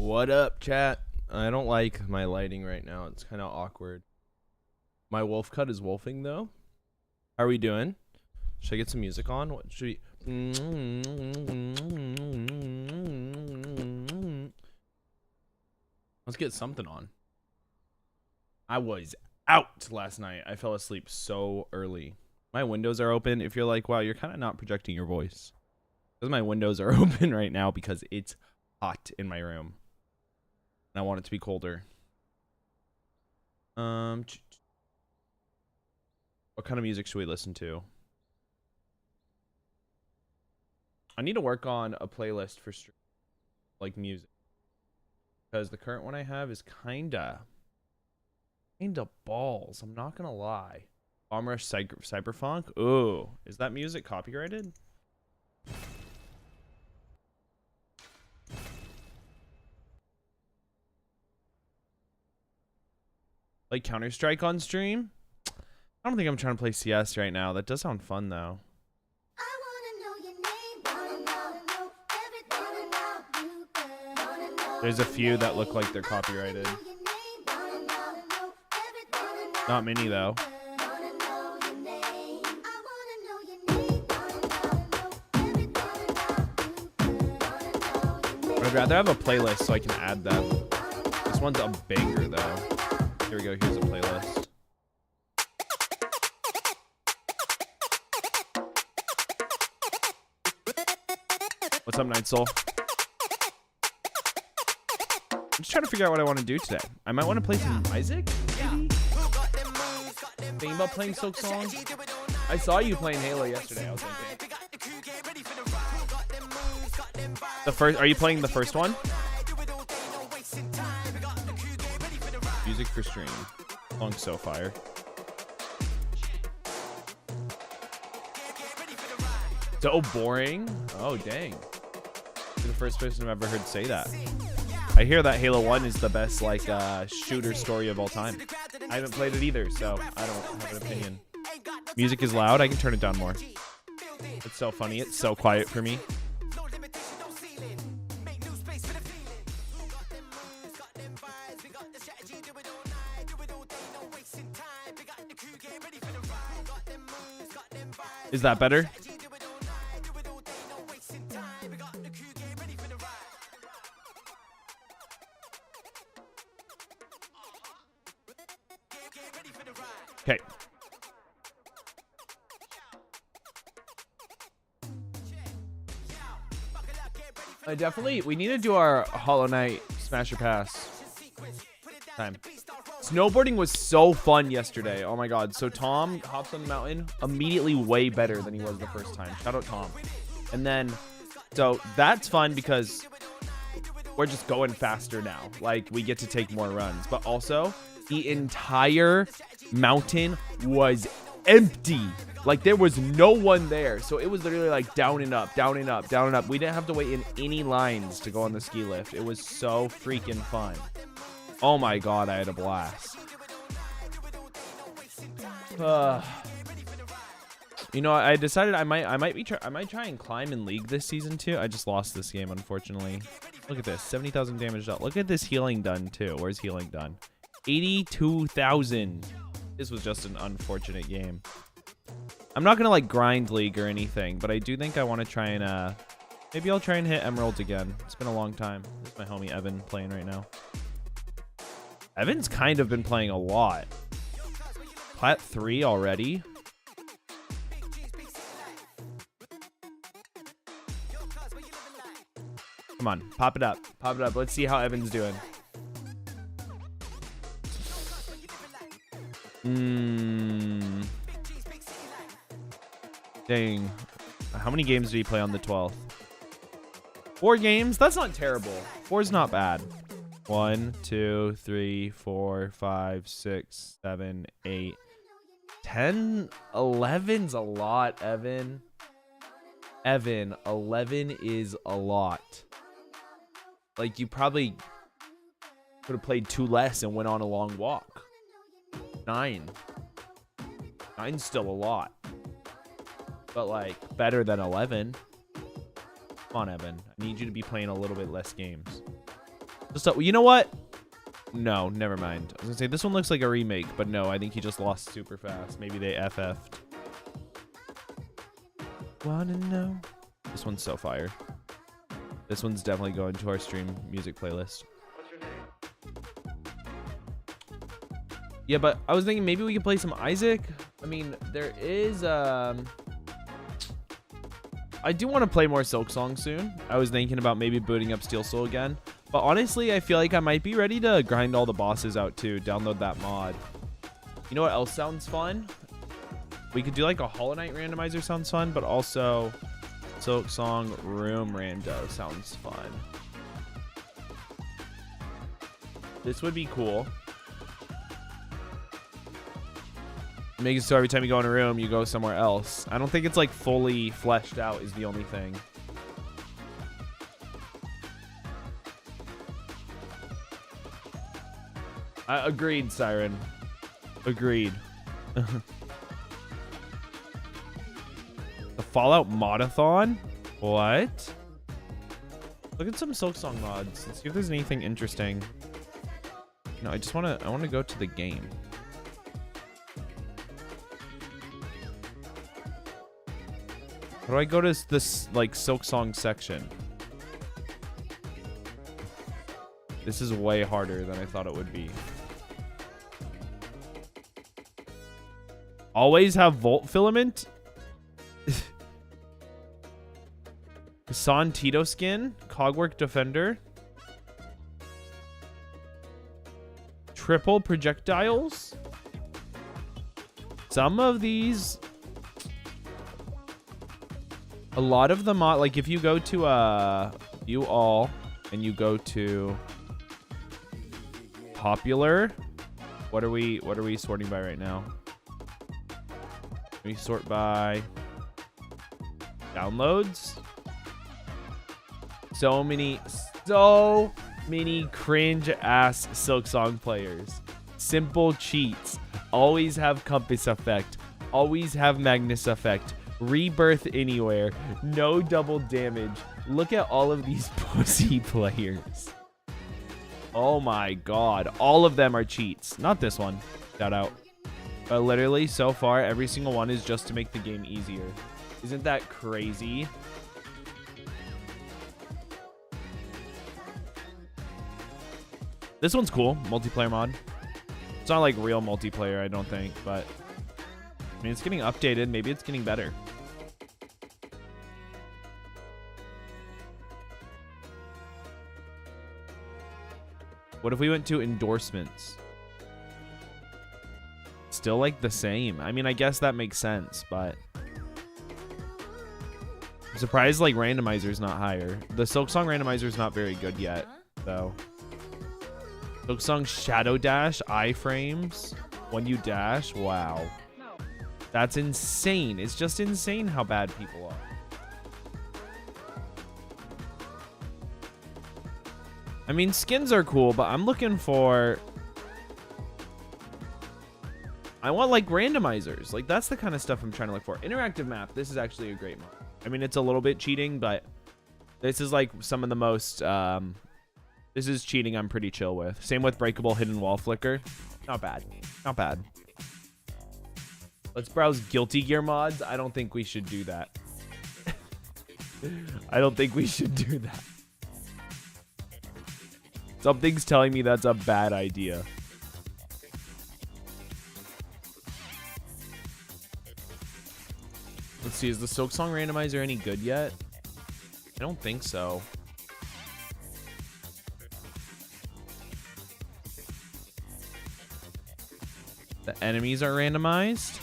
What up, chat? I don't like my lighting right now. It's kind of awkward. My wolf cut is wolfing, though. How are we doing? Should I get some music on? What should we... Let's get something on. I was out last night. I fell asleep so early. My windows are open. If you're like, wow, you're kind of not projecting your voice. Because my windows are open right now because it's hot in my room. And I want it to be colder. What kind of music should we listen to? I need to work on a playlist for like music. Because the current one I have is kinda balls. I'm not gonna lie. Bomb Rush Cyberfunk? Ooh. Is that music copyrighted? Like Counter-Strike on stream? I don't think I'm trying to play CS right now. That does sound fun, though. There's a few that look like they're copyrighted. Not many, though. I'd rather have a playlist so I can add them. This one's a banger, though. Here we go. Here's a playlist. What's up, Night Soul? I'm just trying to figure out what I want to do today. I might want to play some Isaac, maybe? Thinking about playing Silk Song? I saw you playing Halo yesterday, I was thinking. Are you playing the first one? Music for stream. Song so fire. So boring. Oh, dang. You're the first person I've ever heard say that. I hear that Halo 1 is the best, like, shooter story of all time. I haven't played it either, so I don't have an opinion. Music is loud. I can turn it down more. It's so funny. It's so quiet for me. Is that better? Okay. We need to do our Hollow Knight Smasher Pass time. Snowboarding was so fun yesterday. Oh my god. So Tom hops on the mountain immediately way better than he was the first time. Shout out Tom. And then, so that's fun because we're just going faster now. Like, we get to take more runs. But also, the entire mountain was empty. Like, there was no one there. So it was literally like down and up, down and up, down and up. We didn't have to wait in any lines to go on the ski lift. It was so freaking fun. Oh my god, I had a blast. You know, I decided I might try and climb in League this season too. I just lost this game, unfortunately. Look at this, 70,000 damage out. Look at this healing done too. Where's healing done? 82,000. This was just an unfortunate game. I'm not gonna like grind League or anything, but I do think I want to try and maybe I'll try and hit Emerald again. It's been a long time. This is my homie Evan playing right now. Evan's kind of been playing a lot. Plat 3 already. Come on, pop it up. Pop it up. Let's see how Evan's doing. Dang. How many games did he play on the 12th? 4 games? That's not terrible. 4's not bad. 1, 2, 3, 4, 5, 6, 7, 8, 10, 11's a lot, Evan. Evan, 11 is a lot. Like, you probably could have played 2 less and went on a long walk. 9. 9's still a lot. But, like, better than 11. Come on, Evan. I need you to be playing a little bit less games. So, you know what? No, never mind. I was gonna say this one looks like a remake, but no, I think he just lost super fast. Maybe they FF'd. Wanna know? This one's so fire. This one's definitely going to our stream music playlist. What's your name? Yeah, but I was thinking maybe we could play some Isaac. I mean, there is I do want to play more Silk Song soon. I was thinking about maybe booting up Steel Soul again. But honestly, I feel like I might be ready to grind all the bosses out too. Download that mod. You know what else sounds fun? We could do like a Hollow Knight randomizer sounds fun, but also Silk Song Room Rando sounds fun. This would be cool. Make it so every time you go in a room, you go somewhere else. I don't think it's like fully fleshed out is the only thing. Agreed, Siren. Agreed. The Fallout Modathon? What? Look at some Silk Song mods. Let's see if there's anything interesting. No, I want to go to the game. How do I go to this like Silk Song section? This is way harder than I thought it would be. Always have Volt Filament? San Tito skin? Cogwork Defender? Triple projectiles? Some of these... A lot of them, like if you go to view all and you go to popular, what are we sorting by right now? We sort by downloads. So many cringe ass Silk Song players. Simple cheats. Always have compass effect. Always have Magnus effect. Rebirth anywhere. No double damage. Look at all of these pussy players. Oh my god. All of them are cheats. Not this one. Shout out. But literally, so far, every single one is just to make the game easier. Isn't that crazy? This one's cool. Multiplayer mod. It's not like real multiplayer, I don't think, but... I mean, it's getting updated. Maybe it's getting better. What if we went to endorsements? Still like the same. I mean, I guess that makes sense, but... I'm surprised like randomizer's not higher. The Silk Song randomizer's not very good yet, though. Silk Song Shadow Dash, iframes, when you dash, wow. That's insane. It's just insane how bad people are. I mean, skins are cool, but I'm looking for... I want, like, randomizers. Like, that's the kind of stuff I'm trying to look for. Interactive map. This is actually a great mod. I mean, it's a little bit cheating, but this is, like, some of the most... This is cheating I'm pretty chill with. Same with breakable hidden wall flicker. Not bad. Not bad. Let's browse Guilty Gear mods. I don't think we should do that. I don't think we should do that. Something's telling me that's a bad idea. Let's see, is the Silk Song randomizer any good yet? I don't think so. The enemies are randomized.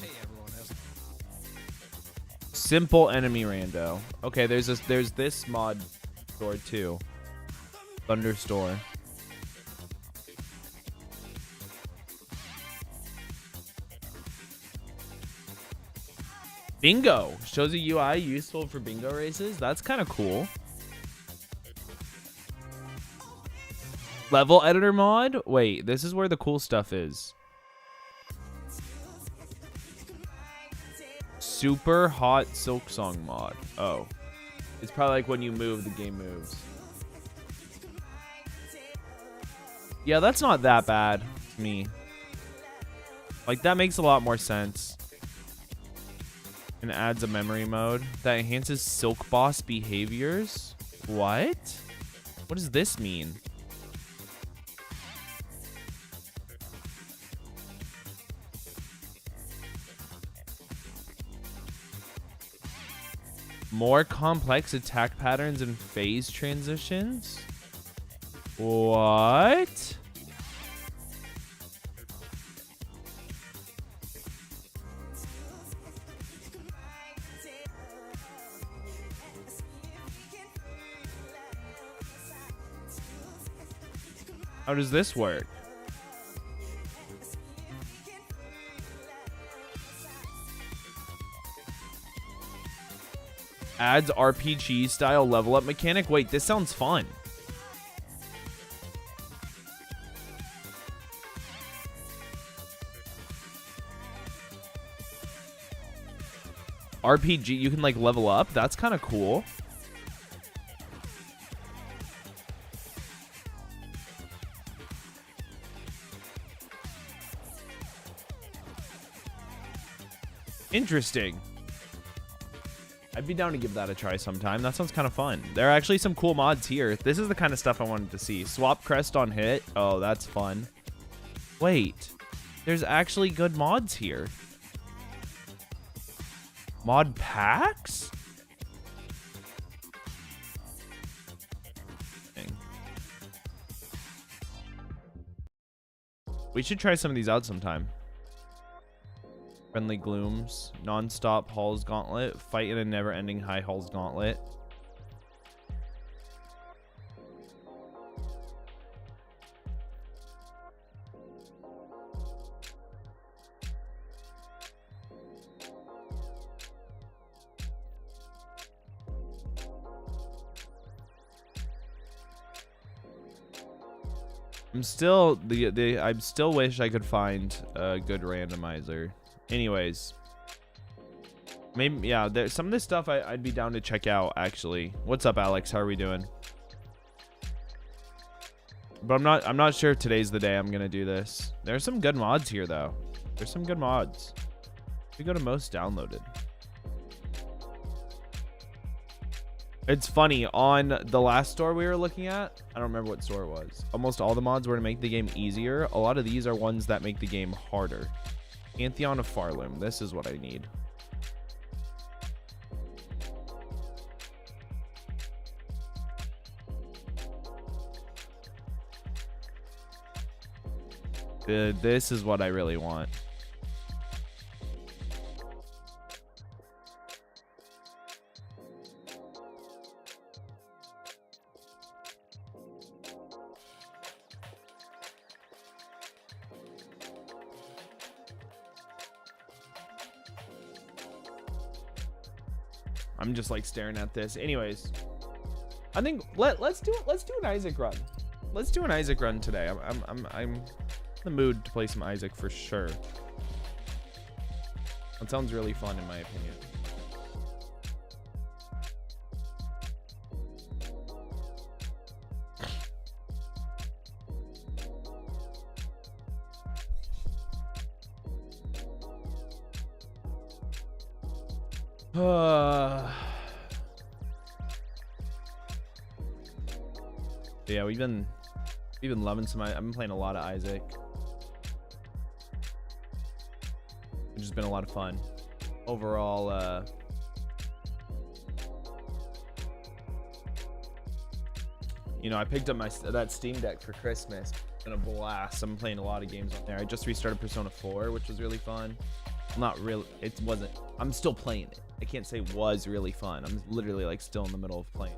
Hey everyone, Simple enemy rando. Okay, there's this mod store too. Thunder store. Bingo shows a UI useful for bingo races. That's kind of cool. Level editor mod. Wait, this is where the cool stuff is. Super hot Silk Song mod. Oh. It's probably like when you move, the game moves. Yeah, that's not that bad to me. Like, that makes a lot more sense. And adds a memory mode that enhances Silk Boss behaviors. What? What does this mean? More complex attack patterns and phase transitions? What? How does this work? Adds RPG style level up mechanic. Wait, this sounds fun. RPG, you can like level up. That's kind of cool. Interesting. I'd be down to give that a try sometime. That sounds kind of fun. There are actually some cool mods here. This is the kind of stuff I wanted to see. Swap crest on hit. Oh, that's fun. Wait. There's actually good mods here. Mod packs? Dang. We should try some of these out sometime. Friendly Glooms, Non-Stop Halls Gauntlet, Fight in a Never-Ending High Halls Gauntlet. I'm still I still wish I could find a good randomizer. Anyways, maybe yeah. There's some of this stuff I'd be down to check out. Actually, what's up, Alex? How are we doing? But I'm not sure if today's the day I'm gonna do this. There's some good mods here though. There's some good mods. We go to most downloaded. It's funny, on the last store we were looking at, I don't remember what store it was. Almost all the mods were to make the game easier. A lot of these are ones that make the game harder. Pantheon of Farloom. This is what I need. This is what I really want. I'm just like staring at this. Anyways, I think let's do an Isaac run. Let's do an Isaac run today. I'm in the mood to play some Isaac for sure. That sounds really fun in my opinion. Yeah, we've been loving some. I've been playing a lot of Isaac, which has been a lot of fun. Overall, you know, I picked up that Steam Deck for Christmas. It's been a blast. I'm playing a lot of games on there. I just restarted Persona 4, which was really fun. Not really. It wasn't. I'm still playing it. I can't say was really fun. I'm literally like still in the middle of playing.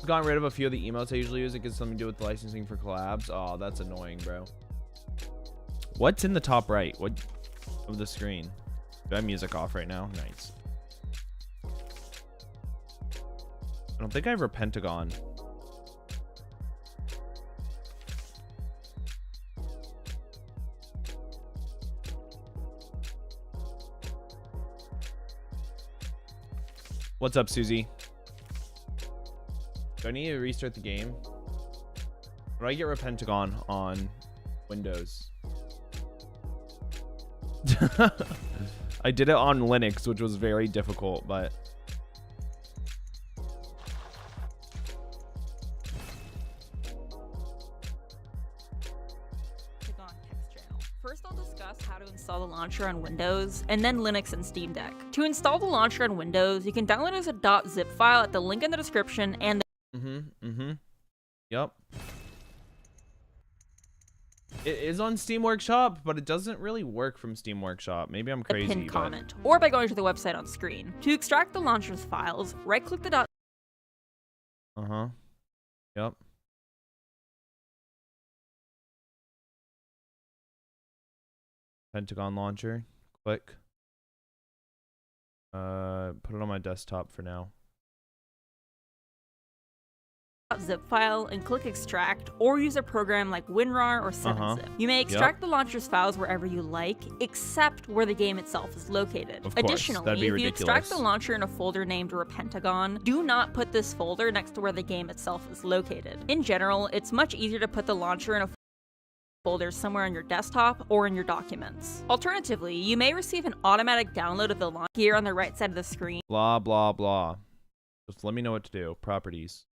Gotten rid of a few of the emotes I usually use. It gets something to do with the licensing for collabs. Oh, that's annoying, bro. What's in the top right? What of the screen? Do I have music off right now? Nice. I don't think I have a pentagon. What's up, Susie? Do I need to restart the game? How do I get Repentagon on Windows? I did it on Linux, which was very difficult, but... First, I'll discuss how to install the launcher on Windows, and then Linux and Steam Deck. To install the launcher on Windows, you can download it as a .zip file at the link in the description and Yep. It is on Steam Workshop, but it doesn't really work from Steam Workshop. Maybe I'm crazy. Pinned comment, or by going to the website on screen. To extract the launcher's files, right-click the Yep. Pentagon launcher. Click. Put it on my desktop for now. .zip file and click extract, or use a program like WinRAR or 7-zip. You may extract the launcher's files wherever you like, except where the game itself is located. Of course, Additionally, that'd be if you ridiculous. extract the launcher in a folder named Repentagon, do not put this folder next to where the game itself is located. In general, it's much easier to put the launcher in a folder somewhere on your desktop or in your documents. Alternatively, you may receive an automatic download of the launcher here on the right side of the screen. Blah, blah, blah. Just let me know what to do. Properties.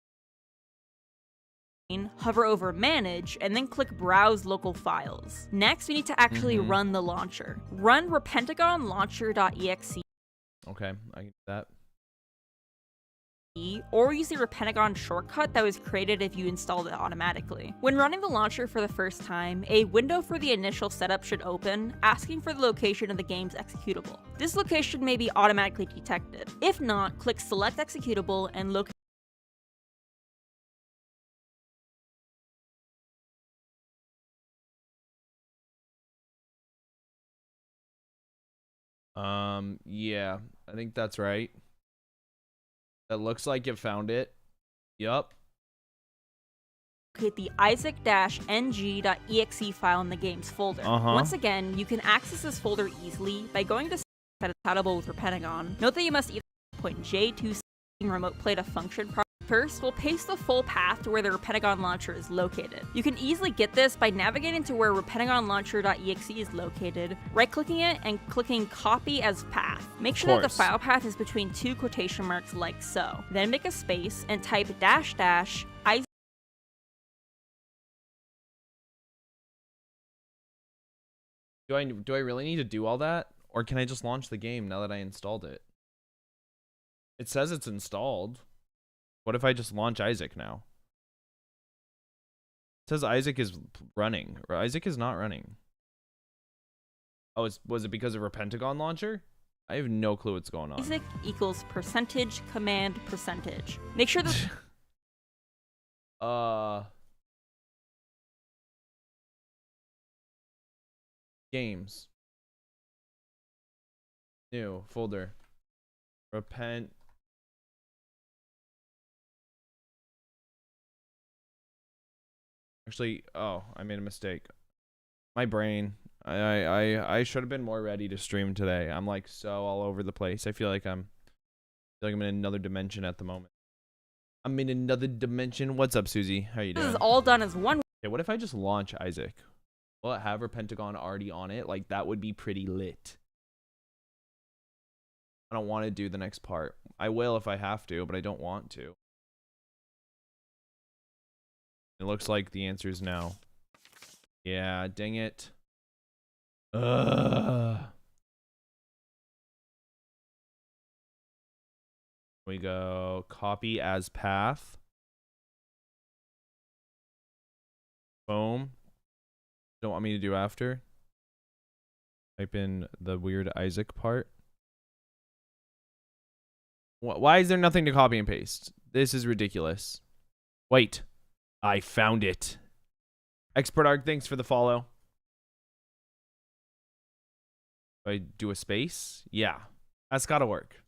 Hover over Manage, and then click Browse Local Files. Next, we need to actually run the launcher. Run Repentagon launcher.exe. Okay, I can do that. Or use the Repentagon shortcut that was created if you installed it automatically. When running the launcher for the first time, a window for the initial setup should open, asking for the location of the game's executable. This location may be automatically detected. If not, click Select Executable and locate. Yeah, I think that's right. That looks like it found it. Yup. Locate the isaac-ng.exe file in the game's folder. Once again, you can access this folder easily by going to that is compatible with Repentagon. Note that you must either point J to remote play to function properly. First, we'll paste the full path to where the Repentagon launcher is located. You can easily get this by navigating to where Repentagon launcher.exe is located, right-clicking it, and clicking Copy as Path. Make sure that the file path is between two quotation marks like so. Then make a space and type --isaac. Do I really need to do all that? Or can I just launch the game now that I installed it? It says it's installed. What if I just launch Isaac now? It says Isaac is running. Isaac is not running. Oh, was it because of Repentagon launcher? I have no clue what's going on. Isaac equals percentage command percentage. Make sure that games. New folder. Repent. Actually, oh, I made a mistake. My brain. I should have been more ready to stream today. I'm like so all over the place. I feel like I'm in another dimension at the moment. I'm in another dimension. What's up, Susie? How you doing? This is all done as one. Okay, what if I just launch Isaac? Will it have Repentagon already on it? Like, that would be pretty lit. I don't want to do the next part. I will if I have to, but I don't want to. It looks like the answer is no. Yeah, dang it. We go copy as path. Boom. Don't want me to do after. Type in the weird Isaac part. Why is there nothing to copy and paste? This is ridiculous. Wait. I found it. Expert Arc, thanks for the follow. Do I do a space? Yeah. That's gotta work.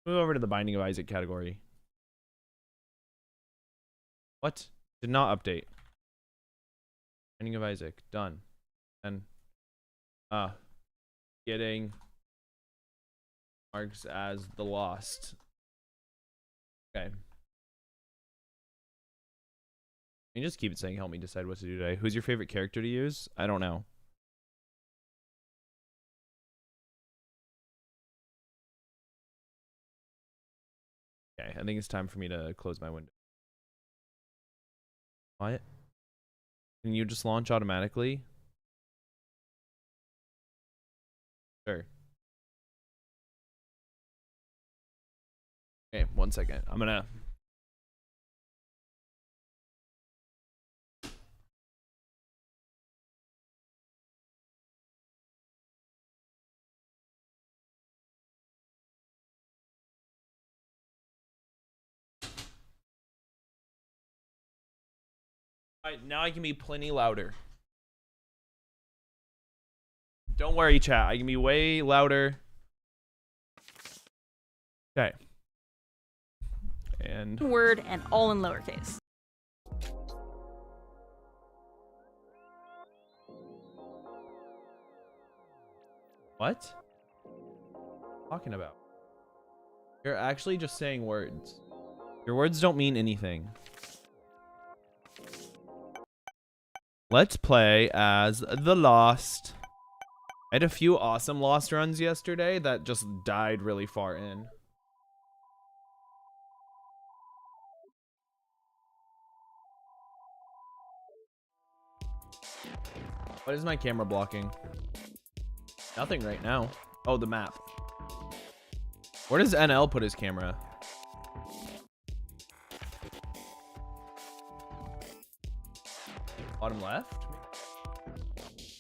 Move over to the Binding of Isaac category. What? Did not update. Binding of Isaac. Done. And getting marks as the lost. Okay. You just keep it saying help me decide what to do today. Who's your favorite character to use? I don't know. Okay, I think it's time for me to close my window. What? Can you just launch automatically? Sure. Okay, 1 second. I'm gonna... Alright, now I can be plenty louder. Don't worry, chat. I can be way louder. Okay. And... Word and all in lowercase. What? Talking about? You're actually just saying words. Your words don't mean anything. Let's play as the Lost. I had a few awesome Lost runs yesterday that just died really far in. What is my camera blocking? Nothing right now. Oh, the map. Where does NL put his camera? Bottom left?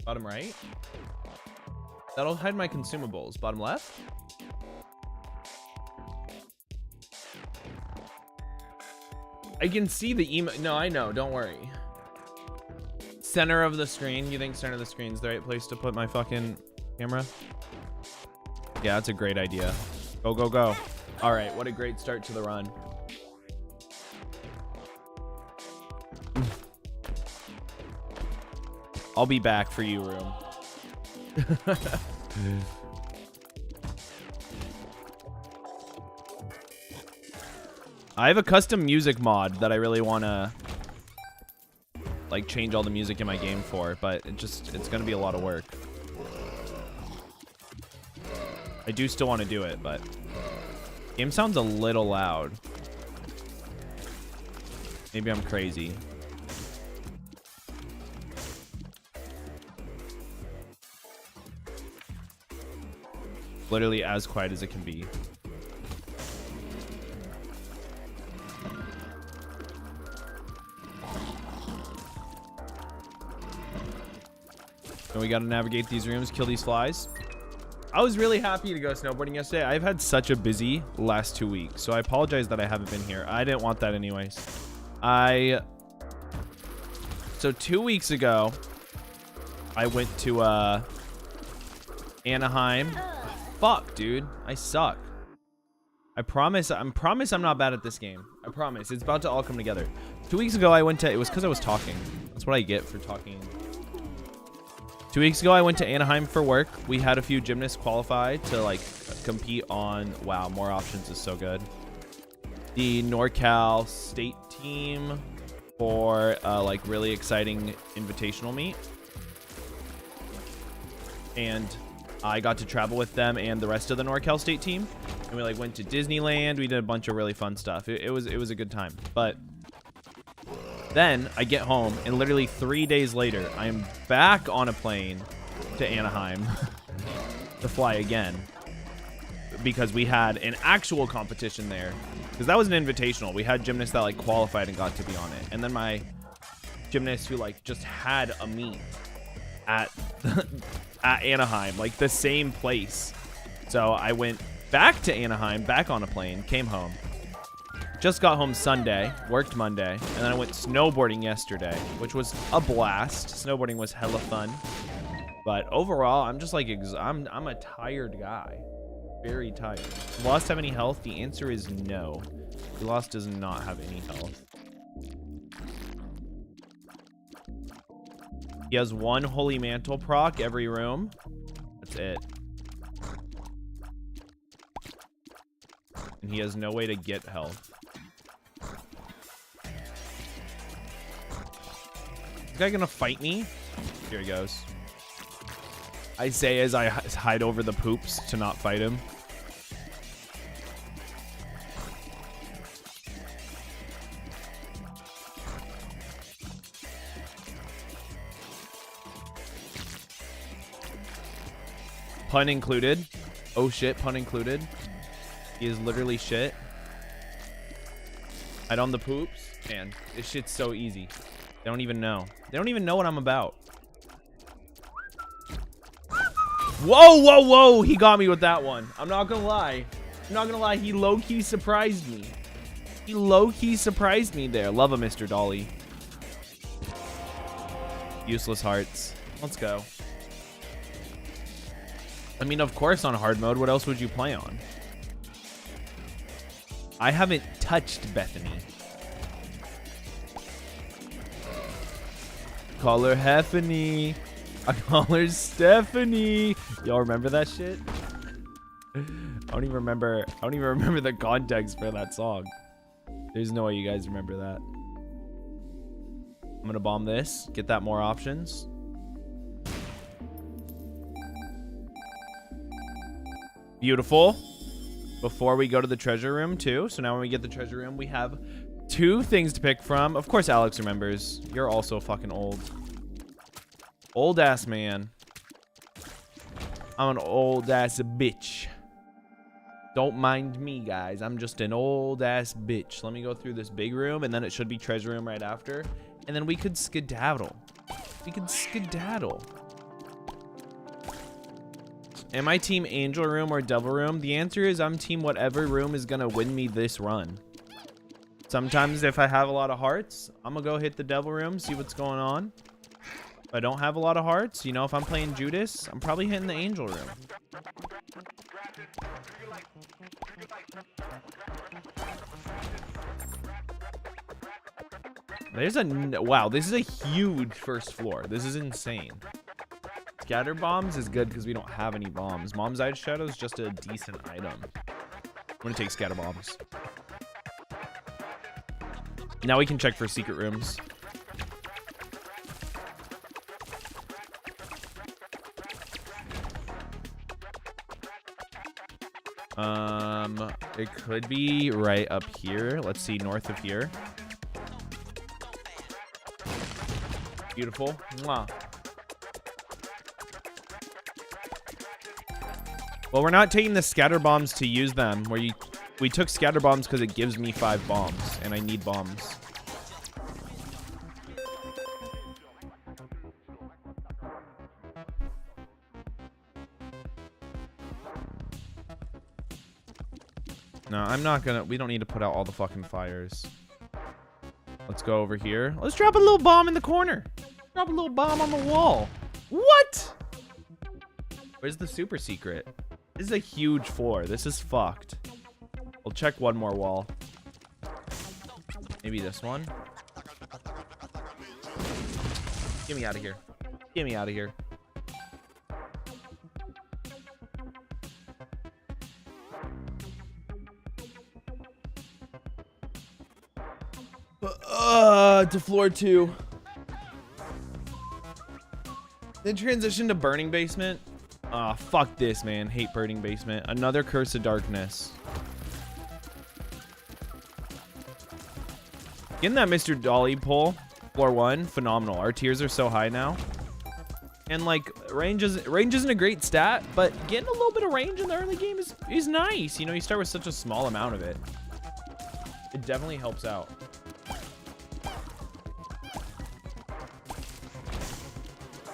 Bottom right? That'll hide my consumables. Bottom left? I can see the email. No, I know. Don't worry. Center of the screen. You think center of the screen is the right place to put my fucking camera? Yeah, that's a great idea. Go, go, go. All right. What a great start to the run. I'll be back for you, room. I have a custom music mod that I really want to like change all the music in my game for, but it's going to be a lot of work. I do still want to do it, but game sounds a little loud. Maybe I'm crazy. Literally as quiet as it can be. And we gotta navigate these rooms, kill these flies. I was really happy to go snowboarding yesterday. I've had such a busy last 2 weeks, so I apologize that I haven't been here. I didn't want that anyways. So 2 weeks ago, I went to Anaheim. Fuck, dude. I suck. I promise I'm not bad at this game. I promise. It's about to all come together. 2 weeks ago, I went to... It was because I was talking. That's what I get for talking. 2 weeks ago, I went to Anaheim for work. We had a few gymnasts qualify to, like, compete on... Wow, more options is so good. The NorCal state team for, like, really exciting invitational meet. And... I got to travel with them and the rest of the NorCal state team, and we like went to Disneyland. We did a bunch of really fun stuff. It was a good time. But then I get home, and literally 3 days later, I am back on a plane to Anaheim to fly again because we had an actual competition there. Because that was an invitational. We had gymnasts that like qualified and got to be on it, and then my gymnast who like just had a meet at at Anaheim, like the same place. So I went back to Anaheim, back on a plane, came home. Just got home Sunday, worked Monday, and then I went snowboarding yesterday, which was a blast. Snowboarding was hella fun. But overall, I'm just like, I'm a tired guy. Very tired. Does Lost have any health? The answer is no. Lost does not have any health. He has one Holy Mantle proc every room. That's it. And he has no way to get health. Is this guy gonna fight me? Here he goes. I say as I hide over the poops to not fight him. Pun included. Oh shit, pun included. He is literally shit. Hide on the poops. Man, this shit's so easy. They don't even know. They don't even know what I'm about. Whoa, whoa, whoa. He got me with that one. I'm not gonna lie. I'm not gonna lie. He low-key surprised me. He low-key surprised me there. Love him, Mr. Dolly. Useless hearts. Let's go. I mean, of course on hard mode. What else would you play on? I haven't touched Bethany. Call her Heffany. I call her Stephanie. Y'all remember that shit? I don't even remember the context for that song. There's no way you guys remember that. I'm gonna bomb this. Get that more options. Beautiful. Before we go to the treasure room too. So now when we get the treasure room, we have 2 things to pick from. Of course, Alex remembers. You're also fucking old. Old ass man. I'm an old ass bitch. Don't mind me, guys. I'm just an old ass bitch. Let me go through this big room, and then it should be treasure room right after. And then we could skedaddle. We could skedaddle. Am I team angel room or devil room? The answer is I'm team whatever room is gonna win me this run. Sometimes if I have a lot of hearts, I'm gonna go hit the devil room, see what's going on. If I don't have a lot of hearts, you know, if I'm playing Judas, I'm probably hitting the angel room. There's a... Wow, this is a huge first floor. This is insane. Scatter bombs is good because we don't have any bombs. Mom's Eye Shadow is just a decent item. I'm going to take scatter bombs. Now we can check for secret rooms. It could be right up here. Let's see, north of here. Beautiful. Mwah. Well, we're not taking the scatter bombs to use them. We took scatter bombs because it gives me 5 bombs, and I need bombs. No, I'm not gonna... We don't need to put out all the fucking fires. Let's go over here. Let's drop a little bomb in the corner. Drop a little bomb on the wall. What? Where's the super secret? This is a huge floor. This is fucked. We'll check one more wall. Maybe this one. Get me out of here. Get me out of here. To floor 2. Then transition to burning basement. Ah, fuck this, man. Hate burning basement. Another curse of darkness. Getting that Mr. Dolly pull. Floor 1. Phenomenal. Our tiers are so high now. And like range isn't a great stat, but getting a little bit of range in the early game is nice. You know, you start with such a small amount of it. It definitely helps out.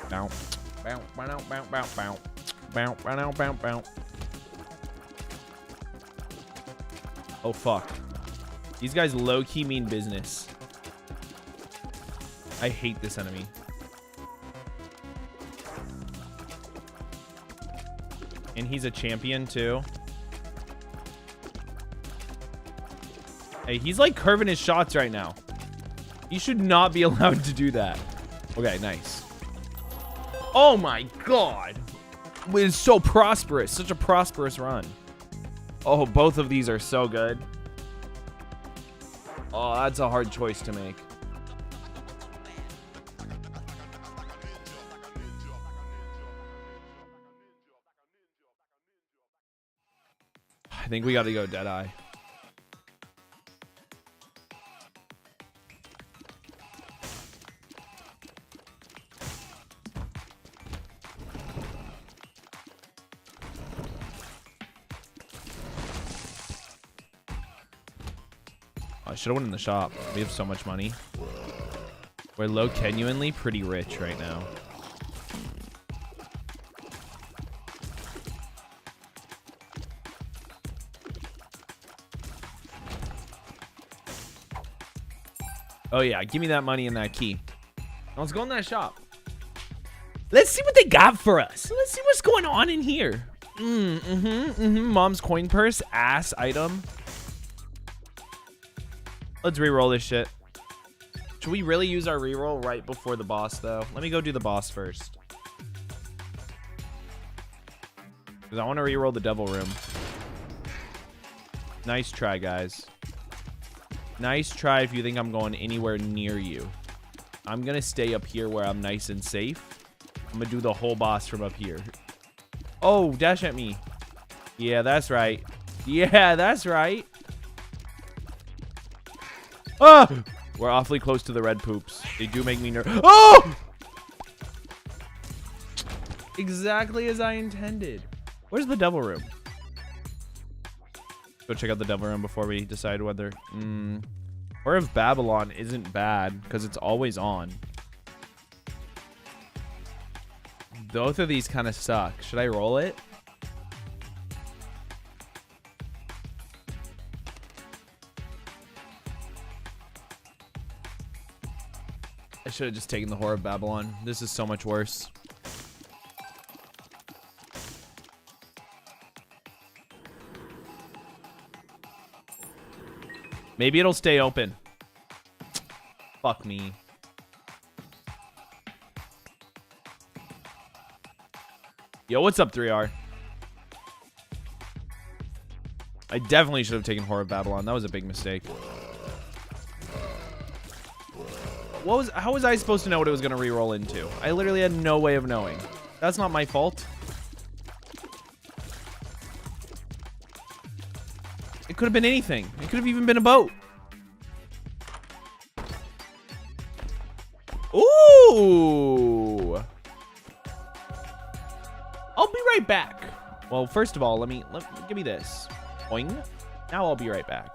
Bow, bow, bow, bow, bow, bow, bow, bow, bow, bow. Oh fuck! These guys low-key mean business. I hate this enemy. And he's a champion too. Hey, he's like curving his shots right now. He should not be allowed to do that. Okay, nice. Oh my god. It is so prosperous. Such a prosperous run. Oh, both of these are so good. Oh, that's a hard choice to make. I think we got to go Deadeye. I should have went in the shop. We have so much money. We're low genuinely pretty rich right now. Oh yeah, give me that money and that key. Now let's go in that shop. Let's see what they got for us. Let's see what's going on in here. Mom's coin purse, ass item. Let's re-roll this shit. Should we really use our re-roll right before the boss, though? Let me go do the boss first. Because I want to re-roll the devil room. Nice try, guys. Nice try if you think I'm going anywhere near you. I'm going to stay up here where I'm nice and safe. I'm going to do the whole boss from up here. Oh, dash at me. Yeah, that's right. Yeah, that's right. Ah! We're awfully close to the red poops. They do make me nervous. Oh! Exactly as I intended. Where's the devil room? Go check out the devil room before we decide whether... Or if Babylon isn't bad, because it's always on. Both of these kind of suck. Should I roll it? I should have just taken the Whore of Babylon. This is so much worse. Maybe it'll stay open. Fuck me. Yo, what's up, 3R? I definitely should have taken Whore of Babylon. That was a big mistake. How was I supposed to know what it was going to re-roll into? I literally had no way of knowing. That's not my fault. It could have been anything. It could have even been a boat. Ooh. I'll be right back. Well, first of all, give me this. Boing. Now I'll be right back.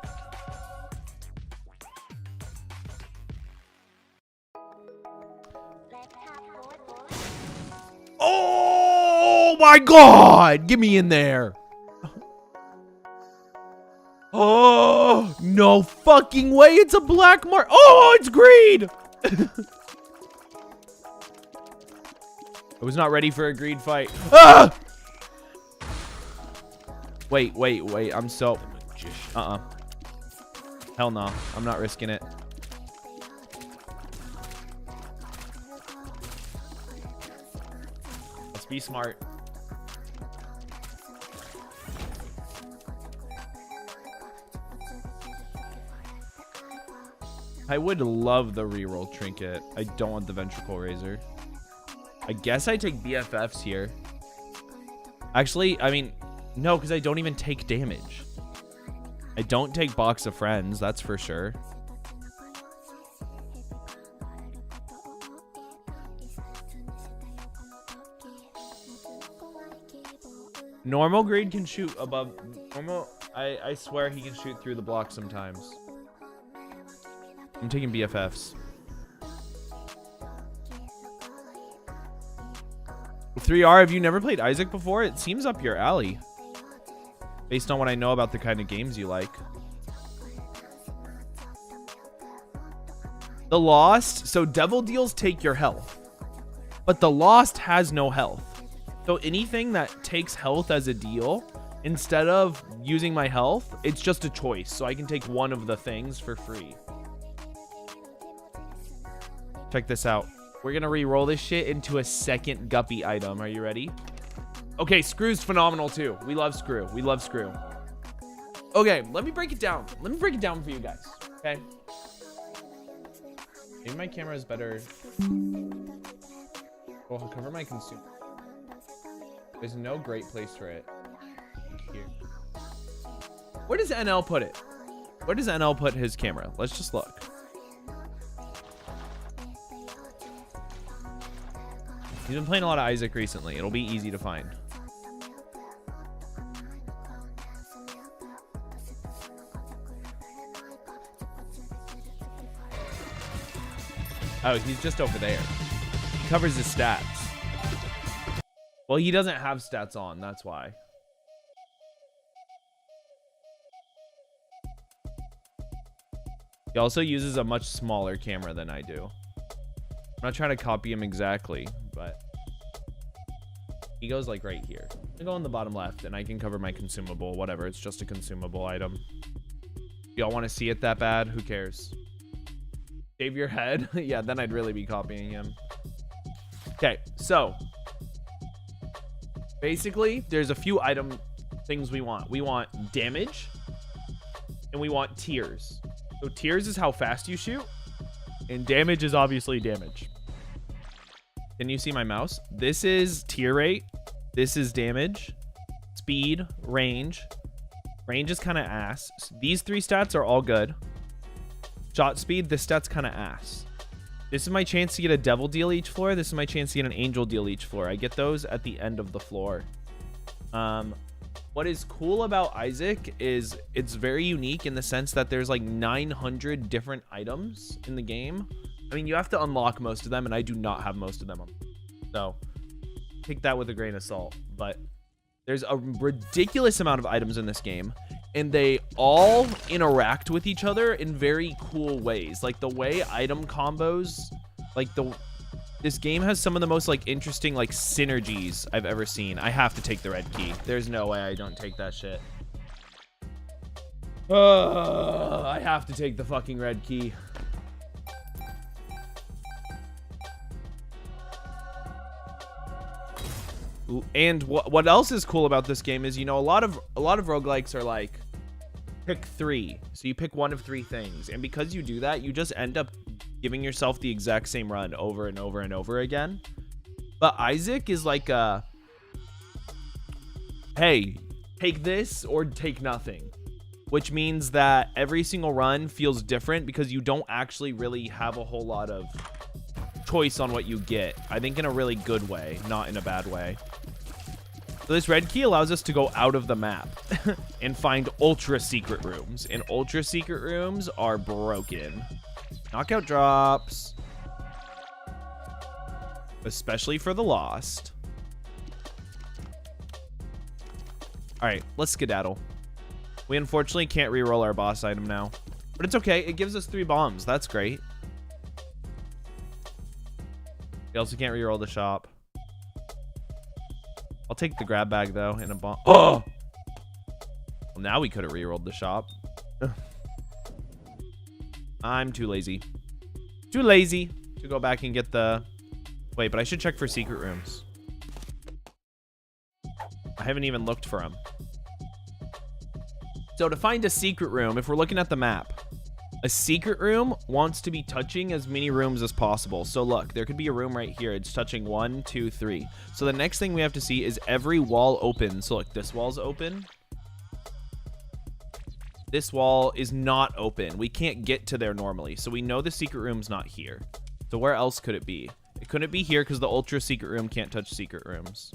Oh my God! Get me in there. Oh, no fucking way. It's a black mark. Oh, it's greed. I was not ready for a greed fight. Ah! Wait. I'm so... Hell no. I'm not risking it. Let's be smart. I would love the reroll trinket. I don't want the ventricle razor. I guess I take BFFs here. Actually, I mean, no, because I don't even take damage. I don't take box of friends, that's for sure. Normal greed can shoot above normal. I swear he can shoot through the block sometimes. I'm taking BFFs. 3R, have you never played Isaac before? It seems up your alley. Based on what I know about the kind of games you like. The Lost. So Devil Deals take your health. But the Lost has no health. So anything that takes health as a deal, instead of using my health, it's just a choice. So I can take one of the things for free. Check this out. We're going to re-roll this shit into a second guppy item. Are you ready? Okay, Screw's phenomenal too. We love Screw. We love Screw. Okay, let me break it down. Let me break it down for you guys. Okay. Maybe my camera is better. Well, I'll cover my consumer. There's no great place for it. Here. Where does NL put it? Where does NL put his camera? Let's just look. He's been playing a lot of Isaac recently. It'll be easy to find. Oh, he's just over there. He covers his stats. Well, he doesn't have stats on. That's why. He also uses a much smaller camera than I do. I'm not trying to copy him exactly, but he goes like right here. I go in the bottom left and I can cover my consumable, whatever. It's just a consumable item. Y'all want to see it that bad? Who cares? Shave your head? Yeah, then I'd really be copying him. Okay, so basically there's a few item things we want. We want damage and we want tiers. So tiers is how fast you shoot and damage is obviously damage. Can you see my mouse? This is tier rate. This is damage, speed, range. Range is kind of ass. These three stats are all good. Shot speed, this stat's kind of ass. This is my chance to get a devil deal each floor. This is my chance to get an angel deal each floor. I get those at the end of the floor. What is cool about Isaac is it's very unique in the sense that there's like 900 different items in the game. I mean, you have to unlock most of them, and I do not have most of them. So take that with a grain of salt. But there's a ridiculous amount of items in this game, and they all interact with each other in very cool ways. Like the way item combos, like this game has some of the most like interesting like synergies I've ever seen. I have to take the red key. There's no way I don't take that shit. I have to take the fucking red key. And what else is cool about this game is, you know, a lot of roguelikes are like pick 3. So you pick one of 3 things, and because you do that, you just end up giving yourself the exact same run over and over and over again. But Isaac is like a, hey, take this or take nothing, which means that every single run feels different because you don't actually really have a whole lot of choice on what you get. I think in a really good way, not in a bad way. So this red key allows us to go out of the map and find ultra secret rooms, and ultra secret rooms are broken. Knockout drops, especially for the lost. All right, let's skedaddle. We unfortunately can't reroll our boss item now, but it's okay. It gives us 3 bombs. That's great. We also can't reroll the shop. I'll take the grab bag though in a bomb. Oh! Well, now we could have rerolled the shop. I'm too lazy. Too lazy to go back and get the... Wait, but I should check for secret rooms. I haven't even looked for them. So to find a secret room, if we're looking at the map, a secret room wants to be touching as many rooms as possible. So look, there could be a room right here. It's touching 1, 2, 3. So the next thing we have to see is every wall open. So look, this wall's open. This wall is not open. We can't get to there normally. So we know the secret room's not here. So where else could it be? It couldn't be here because the ultra secret room can't touch secret rooms.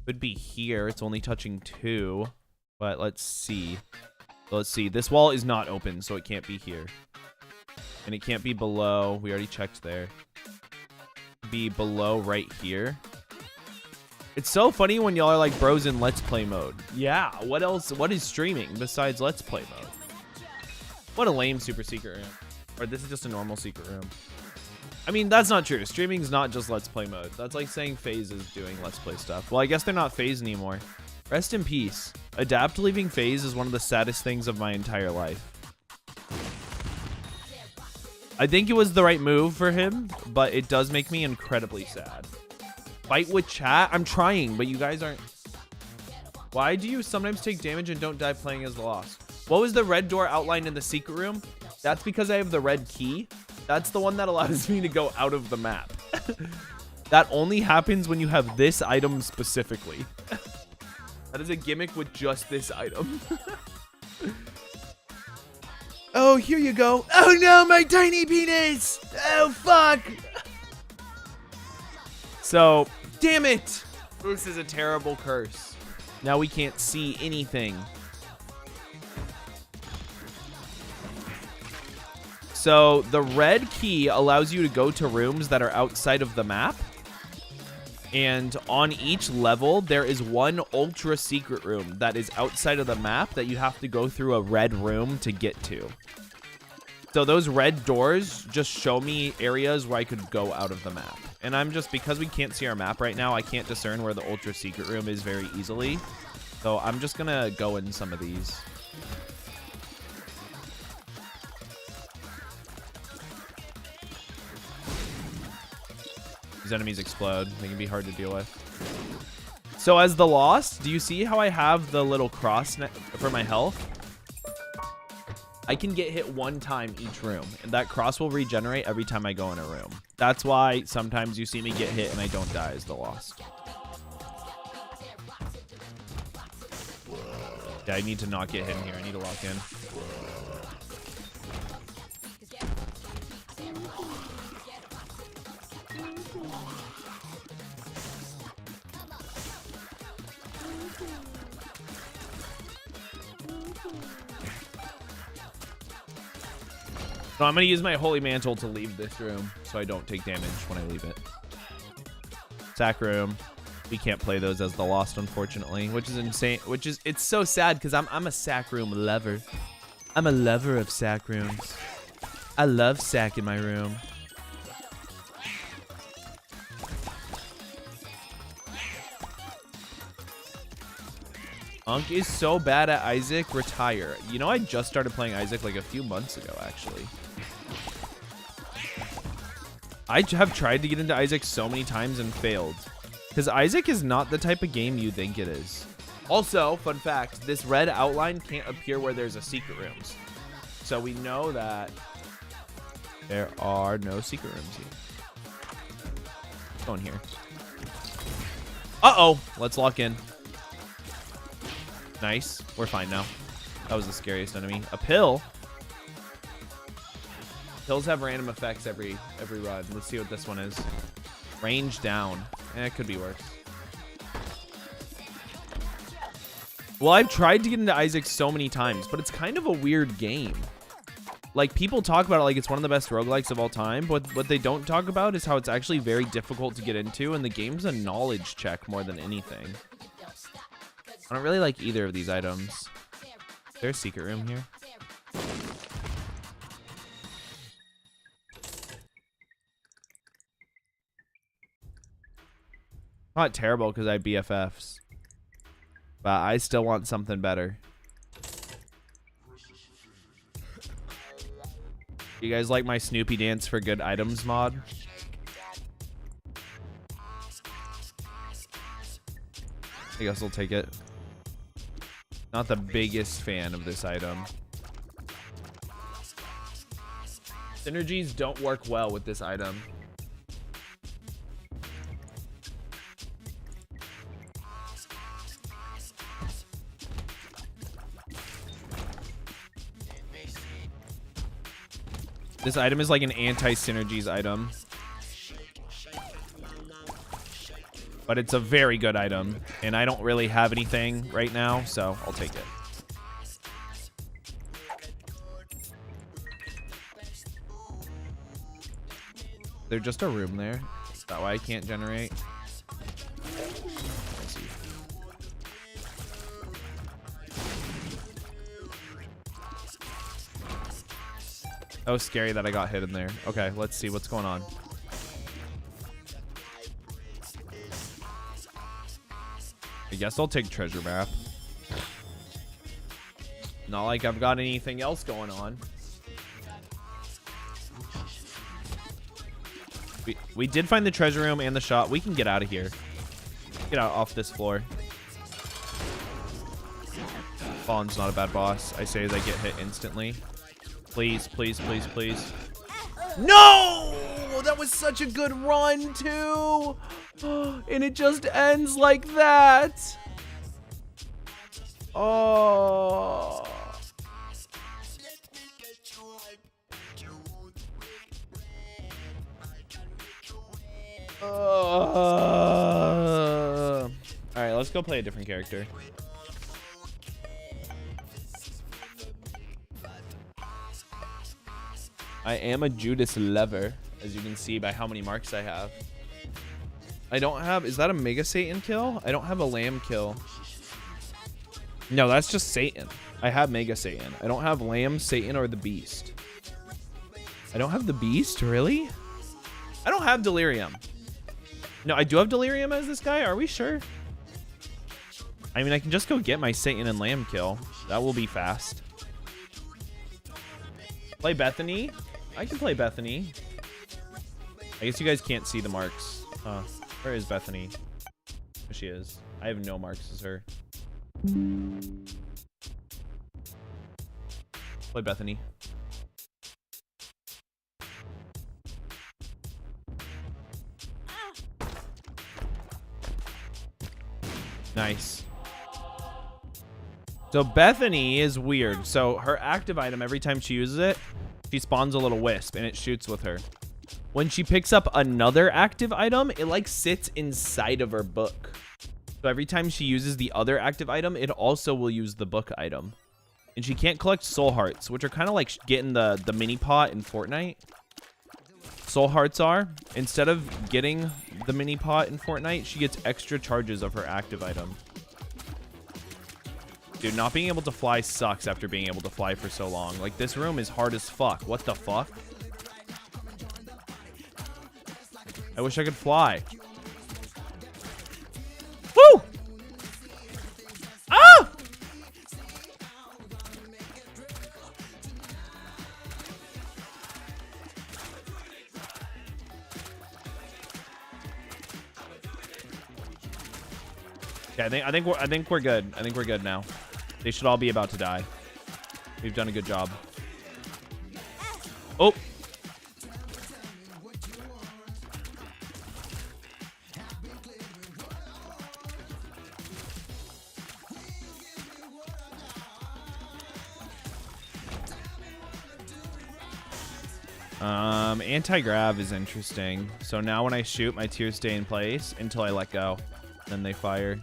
Could be here. It's only touching 2. But let's see. So let's see. This wall is not open, so it can't be here. And it can't be below. We already checked there. Be below right here. It's so funny when y'all are like bros in Let's Play mode. Yeah, what else? What is streaming besides Let's Play mode? What a lame super secret room. Or this is just a normal secret room. I mean, that's not true. Streaming's not just Let's Play mode. That's like saying FaZe is doing Let's Play stuff. Well, I guess they're not FaZe anymore. Rest in peace. Adapt leaving FaZe is one of the saddest things of my entire life. I think it was the right move for him, but it does make me incredibly sad. Fight with chat? I'm trying, but you guys aren't... Why do you sometimes take damage and don't die playing as the Lost? What was the red door outlined in the secret room? That's because I have the red key. That's the one that allows me to go out of the map. That only happens when you have this item specifically. That is a gimmick with just this item. Oh, here you go. Oh no, my tiny penis. Oh, fuck. So, damn it. This is a terrible curse. Now we can't see anything. So the red key allows you to go to rooms that are outside of the map. And on each level, there is one ultra secret room that is outside of the map that you have to go through a red room to get to. So those red doors just show me areas where I could go out of the map. And I'm just, because we can't see our map right now, I can't discern where the ultra secret room is very easily. So I'm just gonna go in some of these. These enemies explode. They can be hard to deal with. So as the Lost, do you see how I have the little cross for my health? I can get hit one time each room, and that cross will regenerate every time I go in a room. That's why sometimes you see me get hit and I don't die as the Lost. Yeah, I need to not get hit in here. I need to lock in. So I'm going to use my Holy Mantle to leave this room so I don't take damage when I leave it. Sack room. We can't play those as the Lost, unfortunately, which is insane. It's so sad because I'm a sack room lover. I'm a lover of sack rooms. I love sack in my room. Unk is so bad at Isaac. Retire. You know, I just started playing Isaac like a few months ago, actually. I have tried to get into Isaac so many times and failed. Because Isaac is not the type of game you think it is. Also, fun fact, this red outline can't appear where there's a secret rooms. So we know that there are no secret rooms here. Let's go in here. Uh-oh. Let's lock in. Nice. We're fine now. That was the scariest enemy. A pill? Pills have random effects every run. Let's see what this one is. Range down. It could be worse. Well, I've tried to get into Isaac so many times, but it's kind of a weird game. Like, people talk about it like it's one of the best roguelikes of all time, but what they don't talk about is how it's actually very difficult to get into, and the game's a knowledge check more than anything. I don't really like either of these items. Is there a secret room here? Not terrible because I have BFFs. But I still want something better. You guys like my Snoopy dance for good items mod? I guess I'll take it. Not the biggest fan of this item. Synergies don't work well with this item. This item is like an anti-synergies item. But it's a very good item. And I don't really have anything right now, so I'll take it. There's just a room there. Is that why I can't generate? Let's see. That was scary that I got hit in there. Okay, let's see what's going on. I guess I'll take treasure map. Not like I've got anything else going on. We did find the treasure room and the shop. We can get out of here. Get out off this floor. Fallen's not a bad boss. I say as I get hit instantly. Please, please, please, please. No! That was such a good run, too. And it just ends like that. Oh. All right, let's go play a different character. I am a Judas lover, as you can see by how many marks I have. I don't have, is that a Mega Satan kill? I don't have a Lamb kill. No, that's just Satan. I have Mega Satan. I don't have Lamb, Satan, or the Beast. I don't have the Beast, really? I don't have Delirium. No, I do have Delirium as this guy. Are we sure? I mean, I can just go get my Satan and Lamb kill. That will be fast. Play Bethany. I can play Bethany. I guess you guys can't see the marks. Huh. Where is Bethany? There she is. I have no marks as her. Play Bethany. Nice. So Bethany is weird. So her active item, every time she uses it, she spawns a little wisp and it shoots with her. When she picks up another active item, it like sits inside of her book. So every time she uses the other active item, it also will use the book item. And she can't collect soul hearts, which are kind of like getting the mini pot in Fortnite. Soul hearts are, instead of getting the mini pot in Fortnite, she gets extra charges of her active item. Dude, not being able to fly sucks after being able to fly for so long. Like, this room is hard as fuck. What the fuck? I wish I could fly. Woo! Ah! Okay, I think we're good. I think we're good now. They should all be about to die. We've done a good job. Oh. Anti-grav is interesting. So now when I shoot, my tears stay in place until I let go. Then they fire.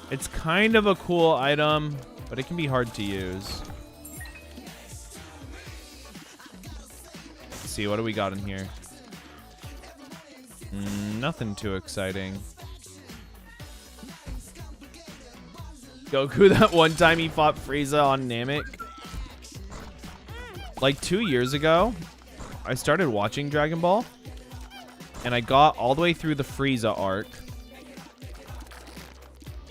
It's kind of a cool item, but it can be hard to use. Let's see, what do we got in here? Nothing too exciting. Goku, that one time he fought Frieza on Namek. Like 2 years ago, I started watching Dragon Ball, and I got all the way through the Frieza arc.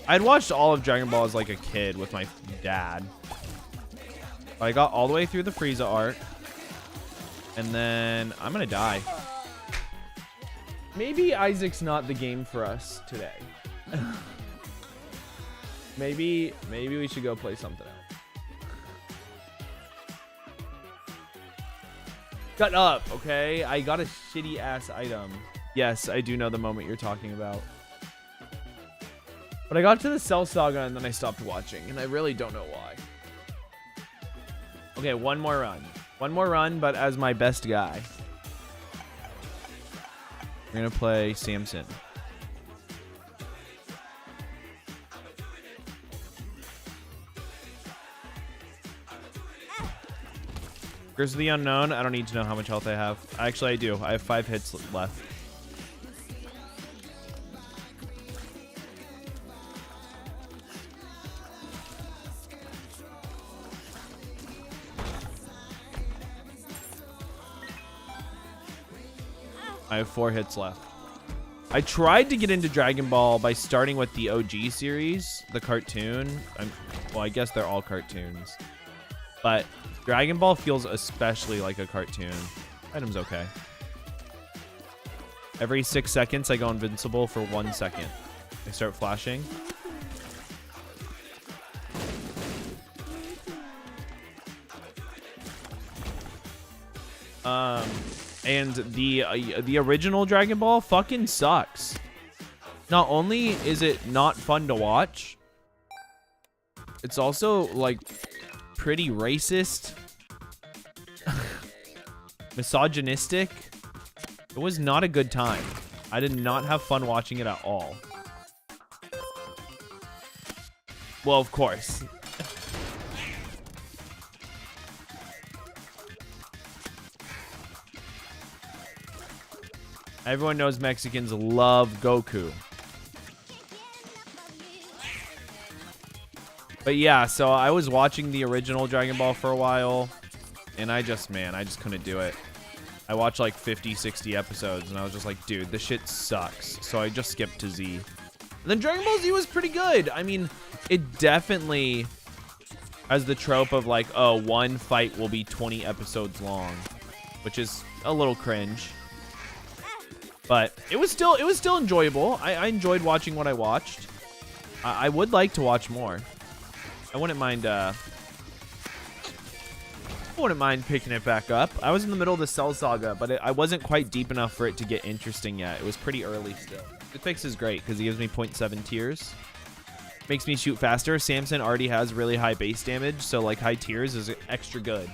I'd watched all of Dragon Ball as like a kid with my dad. I got all the way through the Frieza arc. And then I'm going to die. Maybe Isaac's not the game for us today. Maybe we should go play something else. Shut up, okay? I got a shitty ass item. Yes, I do know the moment you're talking about. But I got to the Cell Saga and then I stopped watching, and I really don't know why. Okay, one more run. One more run, but as my best guy. We're going to play Samson. Curse of the Unknown. I don't need to know how much health I have. Actually, I do. I have 5 hits left. I have 4 hits left. I tried to get into Dragon Ball by starting with the OG series, the cartoon. Well, I guess they're all cartoons. But Dragon Ball feels especially like a cartoon. Item's okay. Every 6 seconds, I go invincible for 1 second. I start flashing. And the original Dragon Ball fucking sucks. Not only is it not fun to watch, it's also like pretty racist, misogynistic. It was not a good time. I did not have fun watching it at all. Well, of course. Everyone knows Mexicans love Goku. But yeah, so I was watching the original Dragon Ball for a while, and I just couldn't do it. I watched like 50, 60 episodes, and I was just like, dude, this shit sucks. So I just skipped to Z. And then Dragon Ball Z was pretty good. I mean, it definitely has the trope of like, oh, one fight will be 20 episodes long, which is a little cringe. But it was still enjoyable. I enjoyed watching what I watched. I would like to watch more. I wouldn't mind picking it back up. I was in the middle of the Cell Saga, but I wasn't quite deep enough for it to get interesting yet. It was pretty early still. The fix is great because he gives me 0.7 tiers. Makes me shoot faster. Samson already has really high base damage, so like high tiers is extra good.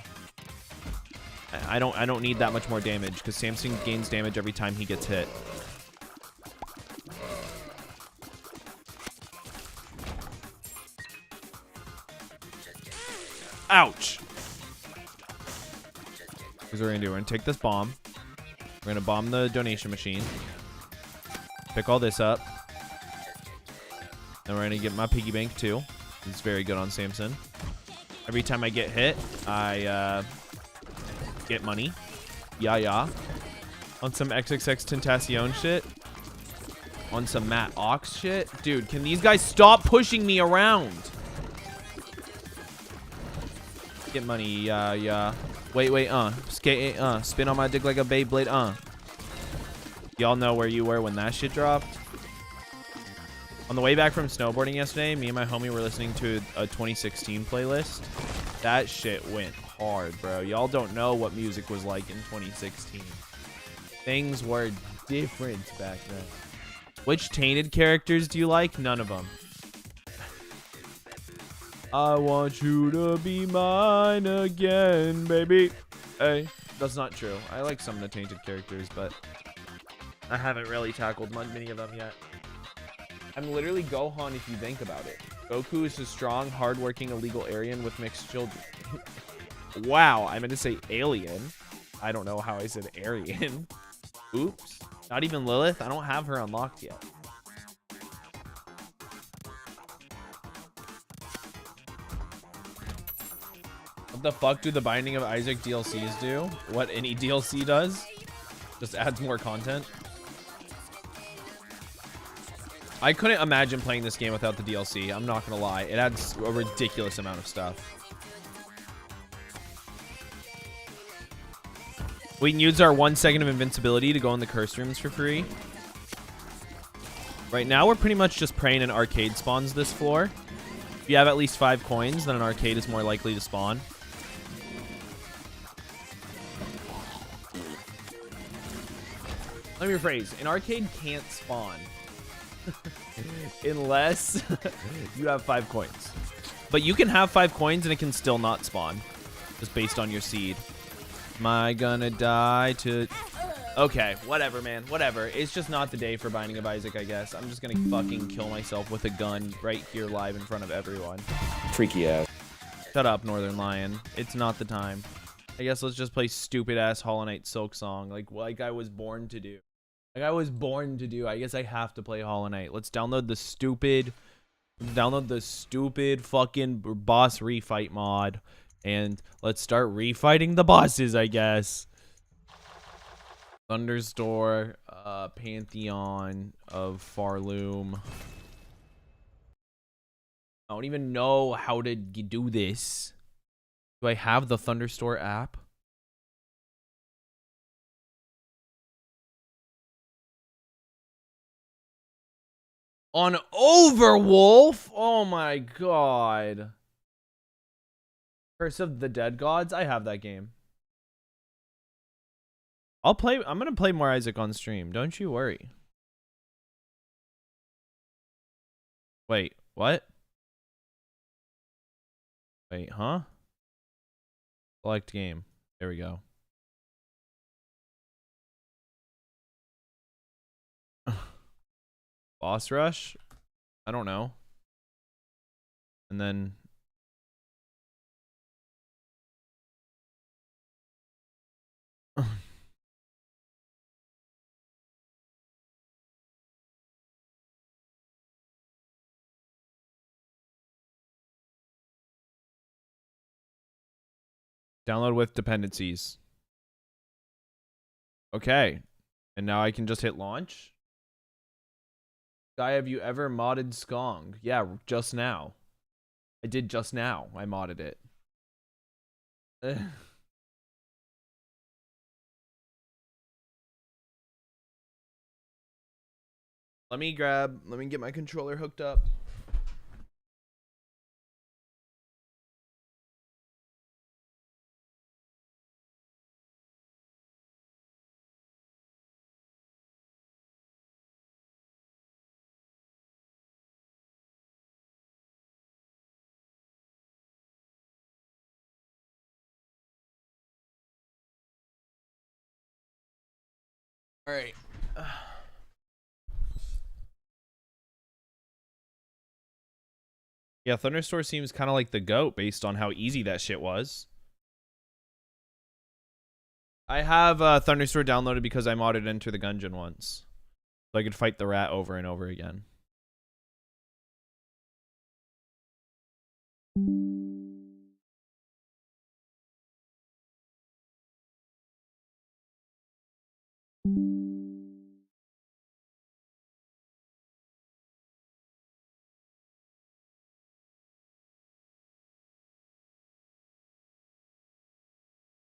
I don't need that much more damage because Samson gains damage every time he gets hit. Ouch. Here's what we're gonna do. We're gonna take this bomb. We're gonna bomb the donation machine. Pick all this up. And we're gonna get my piggy bank too. It's very good on Samson. Every time I get hit, I get money. Yeah. On some XXX Tentacion shit. On some Matt Ox shit. Dude, can these guys stop pushing me around? Get money. Yeah. Wait. Skate. Spin on my dick like a Beyblade. Y'all know where you were when that shit dropped. On the way back from snowboarding yesterday, me and my homie were listening to a 2016 playlist. That shit went hard, bro. Y'all don't know what music was like in 2016. Things were different back then. Which Tainted characters do you like? None of them. I want you to be mine again, baby. Hey, that's not true. I like some of the Tainted characters, but I haven't really tackled many of them yet. I'm literally Gohan if you think about it. Goku is a strong, hardworking, illegal Aryan with mixed children. Wow, I meant to say alien. I don't know how I said Aryan. Oops. Not even Lilith? I don't have her unlocked yet. What the fuck do the Binding of Isaac DLCs do? What any DLC does? Just adds more content. I couldn't imagine playing this game without the DLC. I'm not gonna lie. It adds a ridiculous amount of stuff. We can use our 1 second of invincibility to go in the curse rooms for free. Right now, we're pretty much just praying an arcade spawns this floor. If you have at least 5 coins, then an arcade is more likely to spawn. Let me rephrase. An arcade can't spawn. Unless you have 5 coins. But you can have 5 coins and it can still not spawn. Just based on your seed. Am I gonna die to... Okay, whatever, man. Whatever. It's just not the day for Binding of Isaac, I guess. I'm just gonna fucking kill myself with a gun right here live in front of everyone. Freaky ass. Shut up, Northern Lion. It's not the time. I guess let's just play stupid-ass Hollow Knight Silk Song. Like I was born to do. I guess I have to play Hollow Knight. Let's download the stupid fucking boss refight mod. And let's start refighting the bosses, I guess. Thunderstore, Pantheon of Farloom. I don't even know how to do this. Do I have the Thunderstore app? On Overwolf? Oh my god. Curse of the Dead Gods? I have that game. I'm gonna play more Isaac on stream. Don't you worry. Wait, what? Wait, huh? Select game. There we go. Boss Rush? I don't know. And then... Download with dependencies. Okay. And now I can just hit launch. Guy, have you ever modded Skong? Yeah, just now. I did just now. I modded it. Let me get my controller hooked up. All right. Yeah, Thunderstore seems kind of like the GOAT based on how easy that shit was. I have Thunderstore downloaded because I modded Enter the Gungeon once. So I could fight the rat over and over again.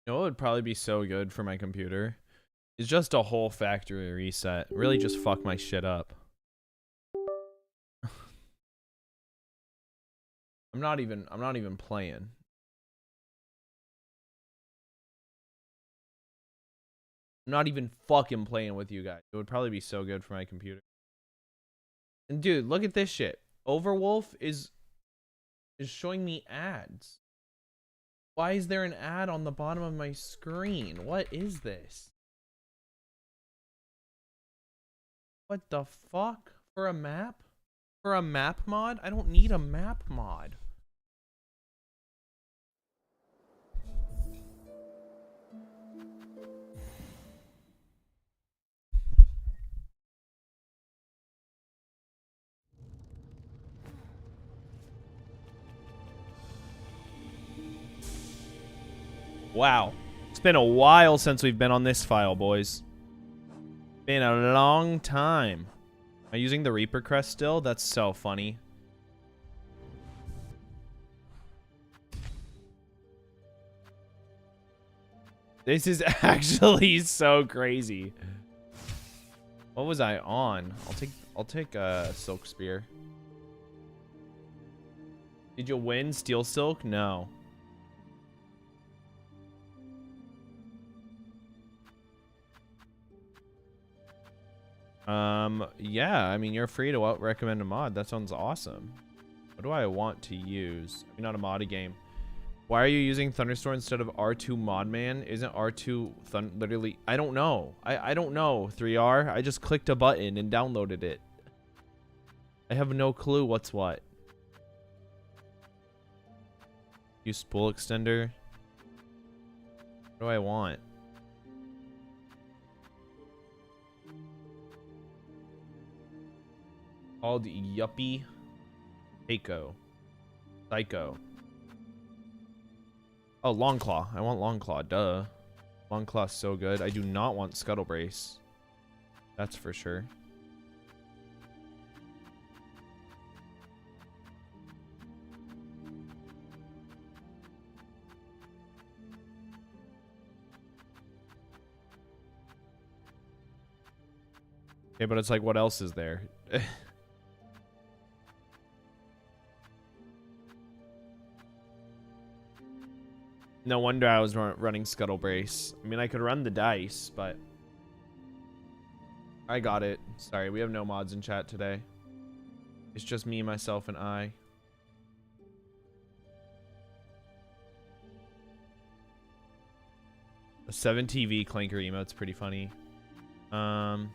You know what would probably be so good for my computer? It's just a whole factory reset. Really just fuck my shit up. I'm not even playing. I'm not even fucking playing with you guys. It would probably be so good for my computer. And dude, look at this shit. Overwolf is showing me ads. Why is there an ad on the bottom of my screen? What is this? What the fuck? For a map? For a map mod? I don't need a map mod. Wow. It's been a while since we've been on this file, boys. Been a long time. Am I using the Reaper crest still? That's so funny. This is actually so crazy. What was I on? I'll take a Silk Spear. Did you win Steel Silk? No. Yeah, I mean, you're free to recommend a mod. That sounds awesome. What do I want to use? I mean, not a mod game. Why are you using Thunderstore instead of R2 Modman? Isn't R2 literally... I don't know. I don't know, 3R. I just clicked a button and downloaded it. I have no clue what's what. Use spool extender. What do I want? Called Yuppie. Keiko. Psycho. Oh, Longclaw. I want Longclaw. Duh. Longclaw's so good. I do not want Scuttle Brace. That's for sure. Okay, but it's like, what else is there? No wonder I was running Scuttle Brace. I mean, I could run the dice, but... I got it. Sorry, we have no mods in chat today. It's just me, myself, and I. A 7 TV clanker emote's pretty funny. I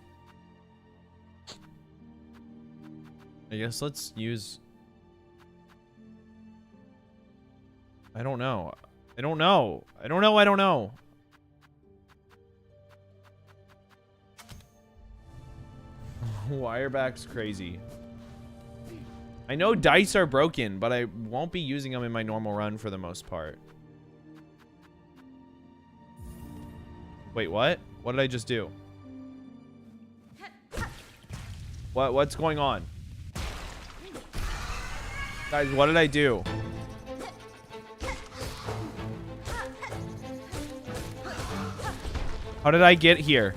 guess let's use... I don't know. I don't know. I don't know. I don't know. Wireback's crazy. I know dice are broken, but I won't be using them in my normal run for the most part. Wait, what? What did I just do? What's going on? Guys, what did I do? How did I get here?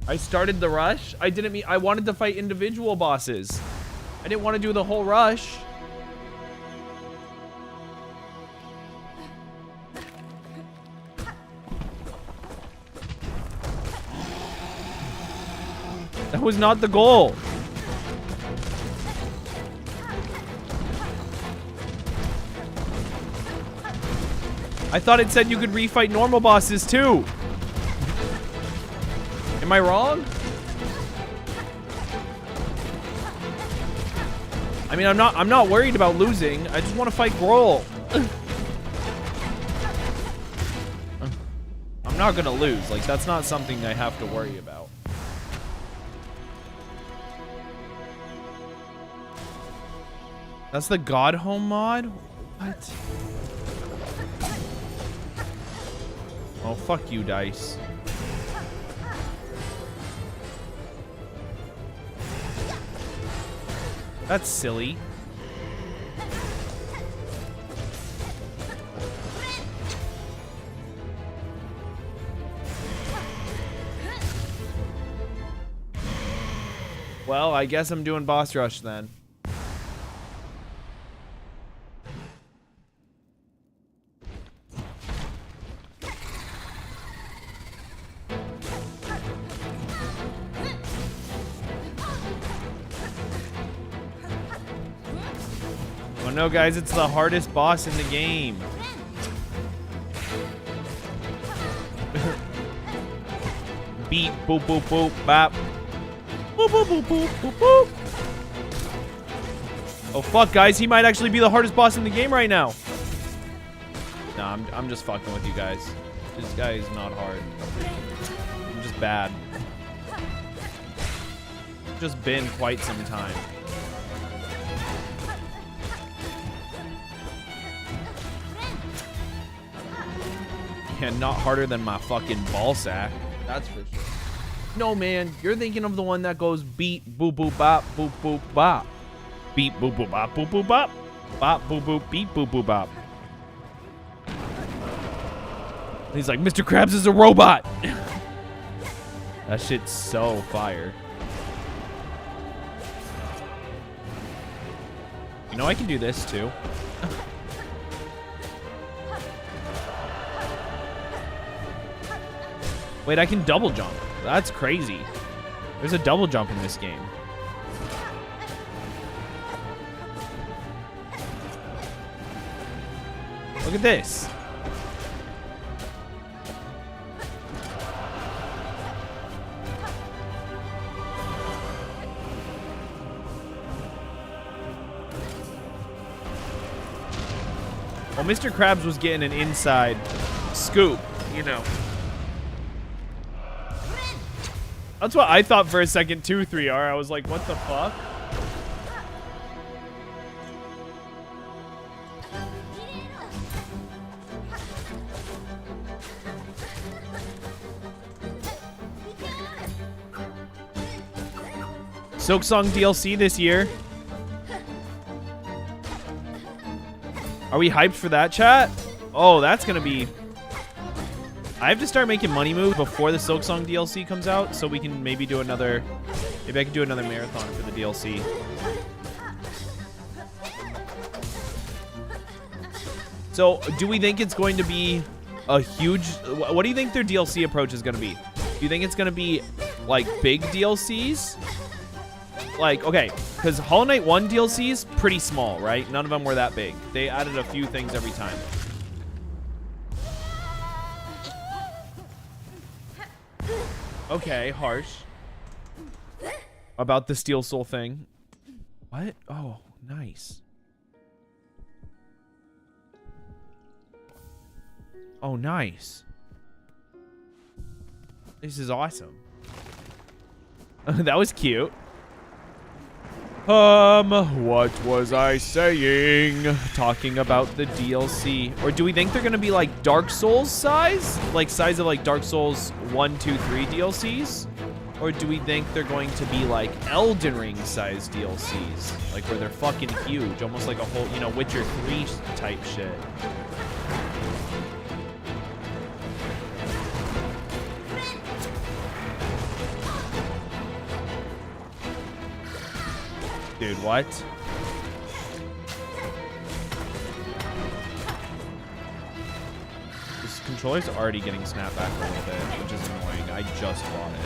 I started the rush? I didn't mean... I wanted to fight individual bosses. I didn't want to do the whole rush. That was not the goal. I thought it said you could refight normal bosses too. Am I wrong? I mean, I'm not worried about losing. I just want to fight Grohl. I'm not gonna lose. Like, that's not something I have to worry about. That's the God Home mod? What? Oh, fuck you, dice. That's silly. Well, I guess I'm doing boss rush then. Oh no, guys, it's the hardest boss in the game. Beat, boop, boop, boop, bop. Boop, boop, boop, boop, boop, boop. Oh, fuck, guys. He might actually be the hardest boss in the game right now. Nah, I'm just fucking with you guys. This guy is not hard. I'm just bad. Just been quite some time. Yeah, not harder than my fucking ball sack. That's for sure. No, man, you're thinking of the one that goes beat, boop, boop, bop, boop, boop, bop. Beat, boop, boop, bop, boop, boop, bop. Bop, boop, boop, beat, boop, boop, bop. He's like, Mr. Krabs is a robot. That shit's so fire. You know, I can do this too. Wait, I can double jump. That's crazy. There's a double jump in this game. Look at this. Well, Mr. Krabs was getting an inside scoop, you know. That's what I thought for a second too, 3R. I was like, what the fuck? Silksong DLC this year. Are we hyped for that, chat? Oh, that's gonna be... I have to start making money moves before the Silksong DLC comes out, so we can maybe do another... Maybe I can do another marathon for the DLC. So, do we think it's going to be a huge... What do you think their DLC approach is going to be? Do you think it's going to be, like, big DLCs? Like, okay, because Hollow Knight 1 DLC is pretty small, right? None of them were that big. They added a few things every time. Okay, harsh. About the Steel Soul thing. What? Oh, nice. Oh, nice. This is awesome. That was cute. What was I saying? Talking about the DLC. Or do we think they're gonna be like Dark Souls size? Like size of like Dark Souls 1, 2, 3 DLCs? Or do we think they're going to be like Elden Ring size DLCs? Like where they're fucking huge, almost like a whole, you know, Witcher 3 type shit. Dude, what? This controller's already getting snapped back a little bit, which is annoying. I just bought it.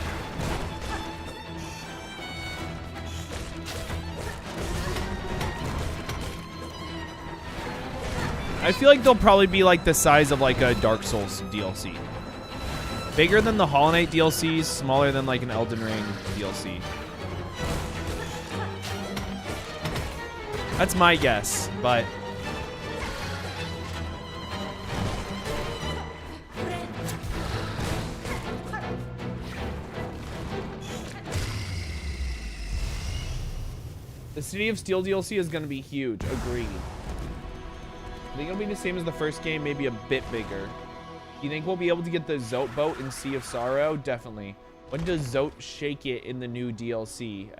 I feel like they'll probably be like the size of like a Dark Souls DLC. Bigger than the Hollow Knight DLCs, smaller than like an Elden Ring DLC. That's my guess, but... The City of Steel DLC is going to be huge. Agreed. I think it'll be the same as the first game, maybe a bit bigger. You think we'll be able to get the Zote boat in Sea of Sorrow? Definitely. When does Zote shake it in the new DLC?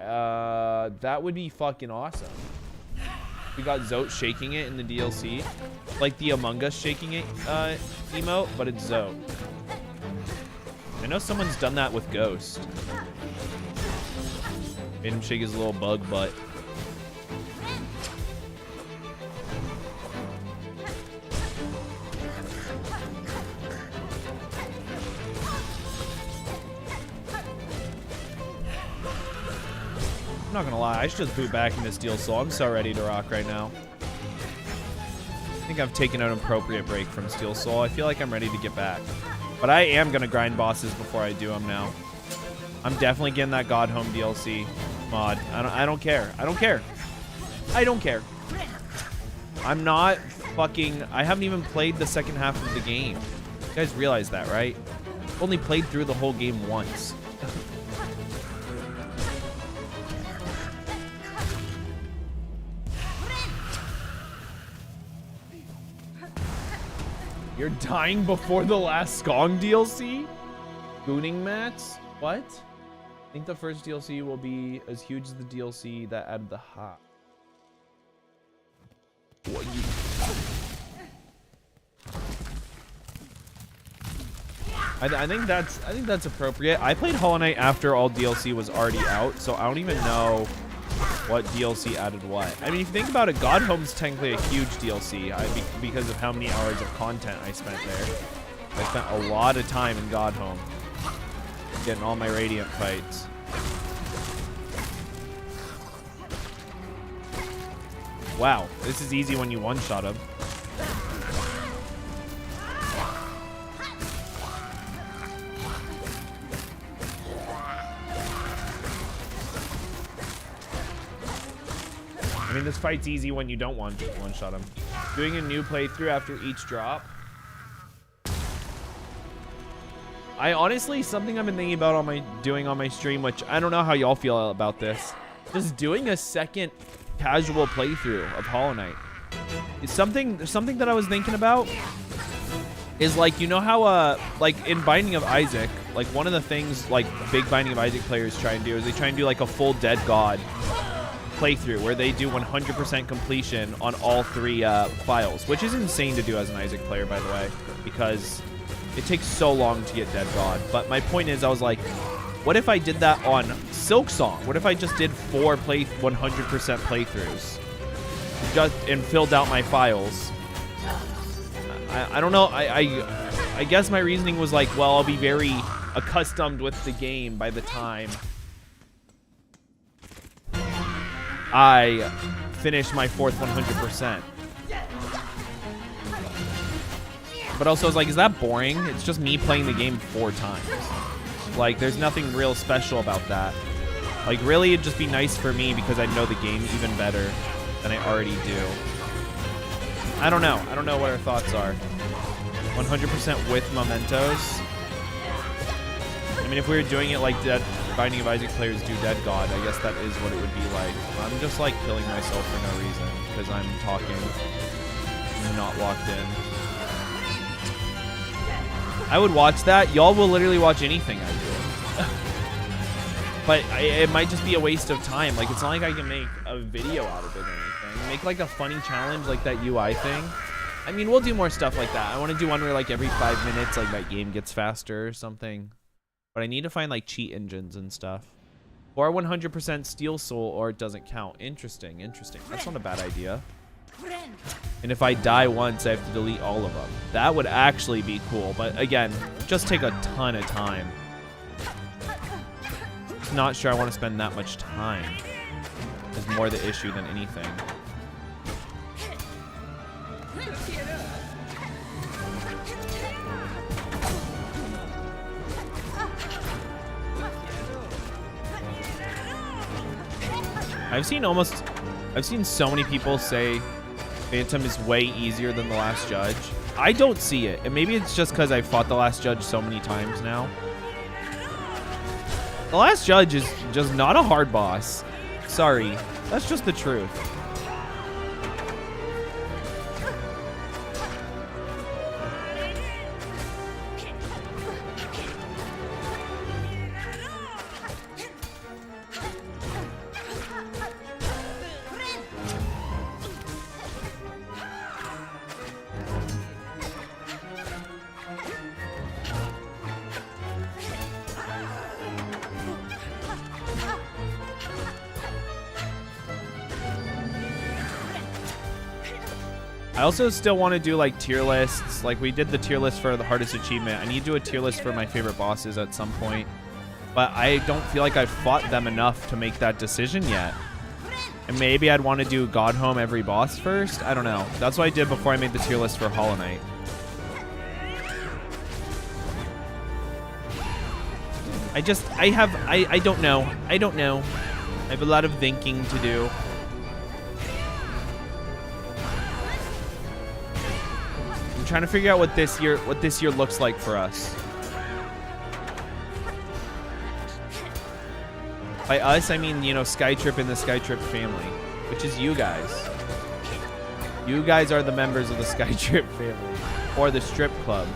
That would be fucking awesome. We got Zote shaking it in the DLC. Like the Among Us shaking it emote, but it's Zote. I know someone's done that with Ghost. Made him shake his little bug butt. I'm not gonna lie, I should just boot back into Steel Soul. I'm so ready to rock right now. I think I've taken an appropriate break from Steel Soul. I feel like I'm ready to get back. But I am gonna grind bosses before I do them now. I'm definitely getting that God Home DLC mod. I don't care. I don't care. I don't care. I'm not fucking... I haven't even played the second half of the game. You guys realize that, right? Only played through the whole game once. You're dying before the last Skong DLC? Gooning mats? What? I think the first DLC will be as huge as the DLC that added the hot. What you... I think that's appropriate. I played Hollow Knight after all DLC was already out, so I don't even know what DLC added what. I mean, if you think about it, God Home's technically a huge DLC because of how many hours of content I spent there. I spent a lot of time in God Home getting all my Radiant fights. Wow, this is easy when you one-shot him. I mean, this fight's easy when you don't one-shot him. Doing a new playthrough after each drop. I honestly, something I've been thinking about doing on my stream, which I don't know how y'all feel about this. Just doing a second casual playthrough of Hollow Knight. It's something that I was thinking about is like, you know how like in Binding of Isaac, like one of the things like big Binding of Isaac players try and do is they try and do like a full Dead God playthrough where they do 100% completion on all 3 files, which is insane to do as an Isaac player, by the way, because it takes so long to get Dead God. But my point is, I was like, what if I did that on Silksong? What if I just did 4 100% playthroughs and filled out my files? I don't know. I guess my reasoning was like, well, I'll be very accustomed with the game by the time I finish my 4th 100%. But also I was like, is that boring? It's just me playing the game 4 times. Like, there's nothing real special about that. Like, really, it'd just be nice for me because I know the game even better than I already do. I don't know. I don't know what our thoughts are. 100% with mementos. I mean, if we were doing it like Binding of Isaac players do Dead God, I guess that is what it would be like. I'm just, like, killing myself for no reason because I'm talking. I'm not locked in. I would watch that. Y'all will literally watch anything I do. But it might just be a waste of time. Like, it's not like I can make a video out of it or anything. Make, like, a funny challenge like that UI thing. I mean, we'll do more stuff like that. I want to do one where, like, every 5 minutes, like, that game gets faster or something. But I need to find, like, cheat engines and stuff. Or 100% Steel Soul, or it doesn't count. Interesting, interesting. That's not a bad idea. And if I die once, I have to delete all of them. That would actually be cool. But again, just take a ton of time. Just not sure I want to spend that much time. Is more the issue than anything. I've seen so many people say Phantom is way easier than The Last Judge. I don't see it. And maybe it's just because I've fought The Last Judge so many times now. The Last Judge is just not a hard boss. Sorry. That's just the truth. I also still want to do like tier lists. Like we did the tier list for the hardest achievement. I need to do a tier list for my favorite bosses at some point. But I don't feel like I've fought them enough to make that decision yet. And maybe I'd want to do God Home every boss first. I don't know. That's what I did before I made the tier list for Hollow Knight. I don't know. I don't know. I have a lot of thinking to do. I'm trying to figure out what this year looks like for us. By us, I mean, you know, Skytrip and the Skytrip family, which is you guys. You guys are the members of the Skytrip family or the Strip Club.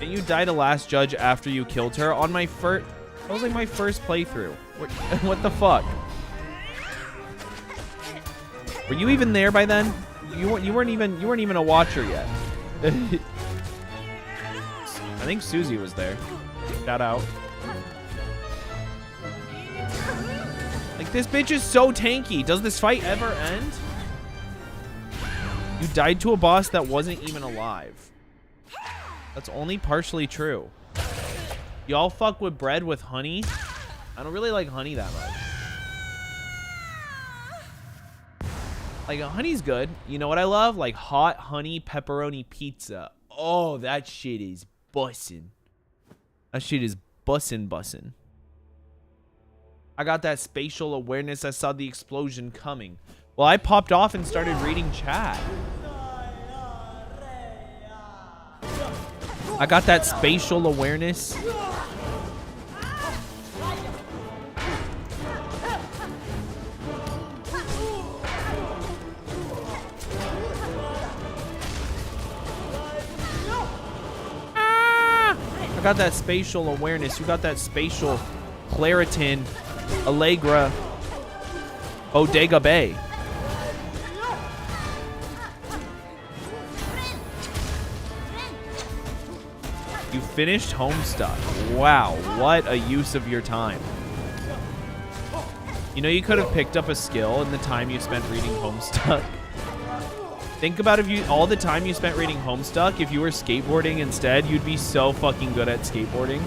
And you died to Last Judge after you killed her on my first. That was like my first playthrough. What the fuck? Were you even there by then? You weren't even a watcher yet. I think Susie was there. Shout out. Like, this bitch is so tanky. Does this fight ever end? You died to a boss that wasn't even alive. That's only partially true. Y'all fuck with bread with honey? I don't really like honey that much. Like, honey's good. You know what I love? Like, hot honey pepperoni pizza. Oh, that shit is bussin'. That shit is bussin'. I got that spatial awareness. I saw the explosion coming. Well, I popped off and started reading chat. I got that spatial awareness. I got that spatial awareness. You got that spatial Claritin, Allegra, Bodega Bay. You finished Homestuck. Wow, what a use of your time. You know, you could have picked up a skill in the time you spent reading Homestuck. Think about all the time you spent reading Homestuck, if you were skateboarding instead, you'd be so fucking good at skateboarding.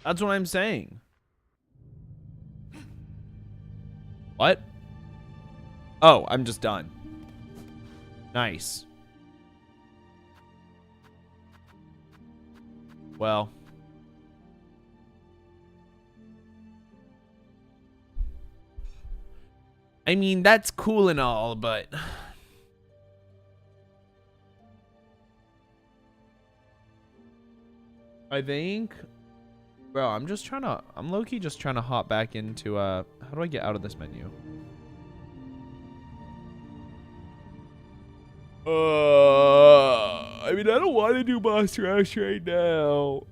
That's what I'm saying. What? Oh, I'm just done. Nice. Well. I mean, that's cool and all, but... I think... Bro, I'm low-key just trying to hop back into, how do I get out of this menu? I mean, I don't want to do Boss Rush right now.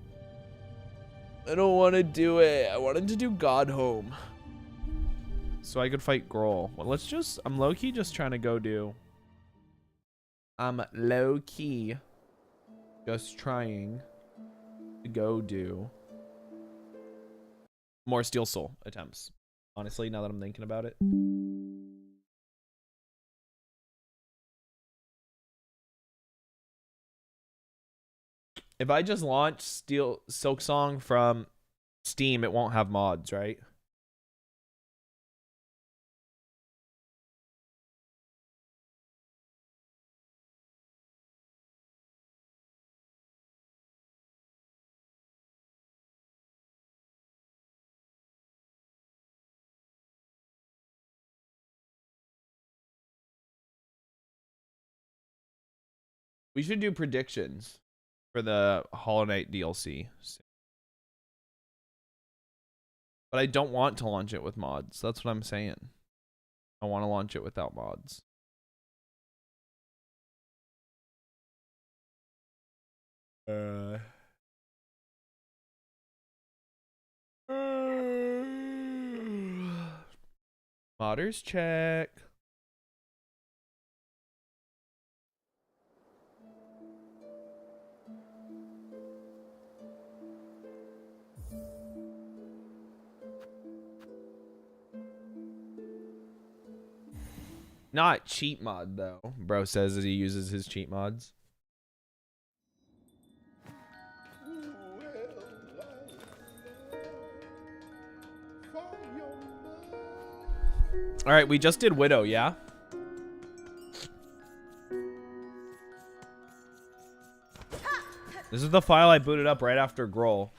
I don't want to do it. I wanted to do God Home. So I could fight Grohl. Well, I'm low-key just trying to go do. I'm low-key just trying to go do more Steel Soul attempts. Honestly, now that I'm thinking about it. If I just launch Silk Song from Steam, it won't have mods, right? We should do predictions for the Hollow Knight DLC. But I don't want to launch it with mods. That's what I'm saying. I want to launch it without mods. Modders check. Not cheat mod though. Bro says that he uses his cheat mods. All right, we just did Widow, yeah? This is the file I booted up right after Grohl.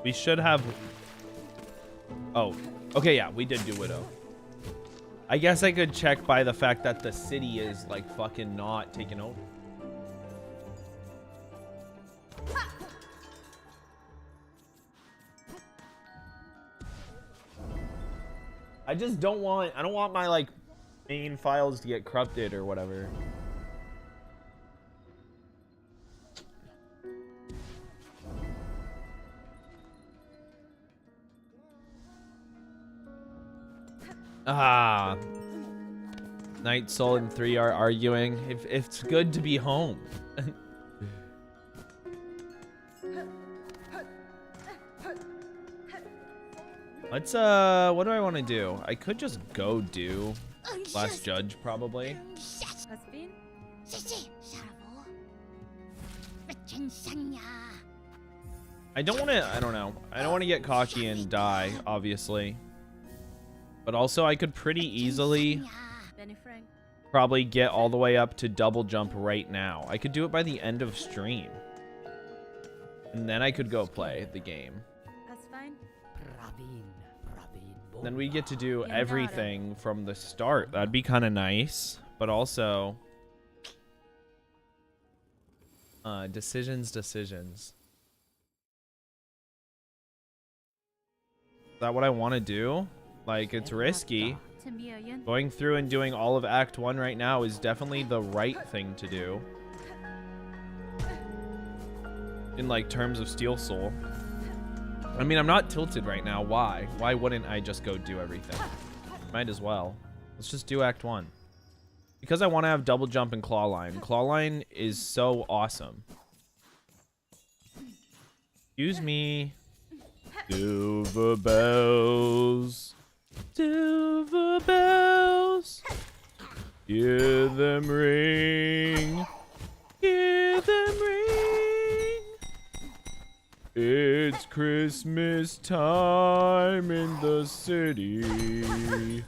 We should have... Oh, okay, yeah, we did do Widow. I guess I could check by the fact that the city is, like, fucking not taken over. I just don't want... I don't want my, like, main files to get corrupted or whatever. Ah, Night Soul and 3 are arguing if it's good to be home. Let's what do I want to do? I could just go do Last Judge probably. I don't want to. I don't know. I don't want to get cocky and die, obviously. But also, I could pretty easily. probably get all the way up to double jump right now. I could do it by the end of stream. And then I could go play the game. That's fine. Then we get to do everything from the start. That'd be kind of nice. But also... decisions. Is that what I want to do? Like, it's risky. Going through and doing all of Act 1 right now is definitely the right thing to do. In, like, terms of Steel Soul. I mean, I'm not tilted right now. Why? Why wouldn't I just go do everything? Might as well. Let's just do Act 1. Because I want to have double jump and claw line. Claw line is so awesome. Excuse me. Silver bells. Silver bells. Hear them ring. Hear them ring. It's Christmas time in the city.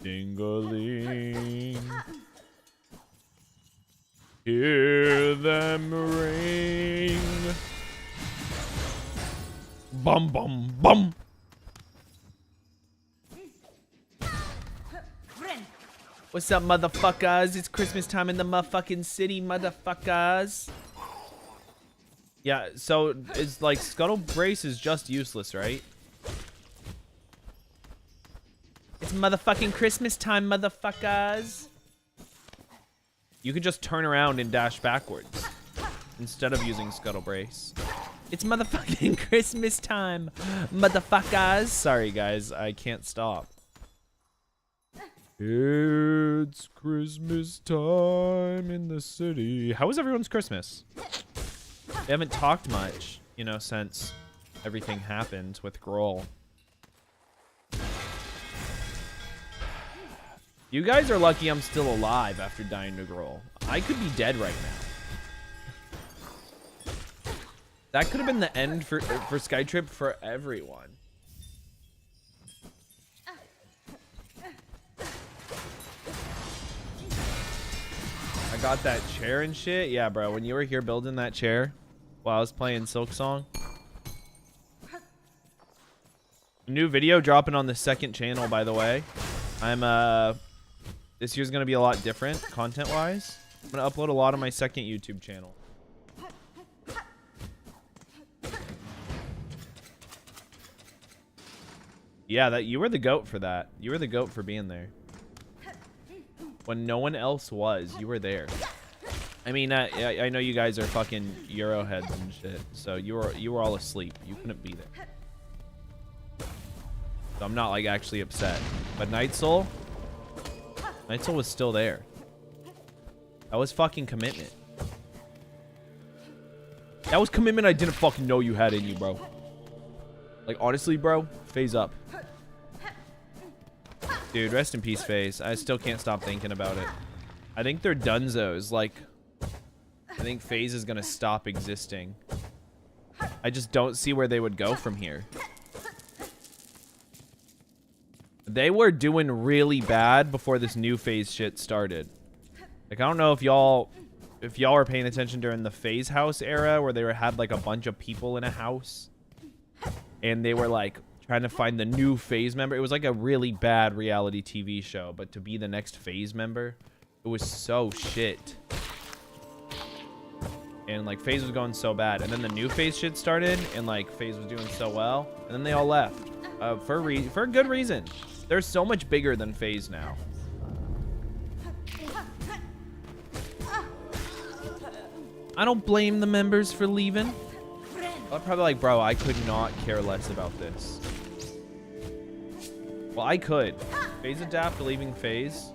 Ding-a-ling. Hear them ring. Bum, bum, bum. What's up, motherfuckers? It's Christmas time in the motherfucking city, motherfuckers. Yeah, so it's like Scuttle Brace is just useless, right? It's motherfucking Christmas time, motherfuckers. You could just turn around and dash backwards instead of using Scuttle Brace. It's motherfucking Christmas time, motherfuckers. Sorry, guys. I can't stop. It's Christmas time in the city. How was everyone's Christmas? They haven't talked much, you know, since everything happened with Grohl. You guys are lucky I'm still alive after dying to Grohl. I could be dead right now. That could have been the end for Skytrip for everyone. I got that chair and shit. Yeah, bro. When you were here building that chair while I was playing Silk Song. New video dropping on the second channel, by the way. This year's gonna be a lot different content-wise. I'm gonna upload a lot on my second YouTube channel. Yeah, that you were the GOAT for that. You were the GOAT for being there. When no one else was, you were there. I mean, I know you guys are fucking Euro heads and shit, so you were all asleep. You couldn't be there. So I'm not like actually upset. But Night Soul was still there. That was fucking commitment. That was commitment I didn't fucking know you had in you, bro. Like, honestly, bro, phase up. Dude, rest in peace, FaZe. I still can't stop thinking about it. I think they're dunzos. Like, I think FaZe is gonna stop existing. I just don't see where they would go from here. They were doing really bad before this new FaZe shit started. Like, I don't know if y'all were paying attention during the FaZe house era where they had like a bunch of people in a house and they were like trying to find the new FaZe member. It was like a really bad reality TV show, but to be the next FaZe member, it was so shit. And like FaZe was going so bad, and then the new FaZe shit started, and like FaZe was doing so well, and then they all left for a good reason. They're so much bigger than FaZe now. I don't blame the members for leaving. I'm probably like, bro, I could not care less about this. Well, I could. FaZe Adapt leaving FaZe.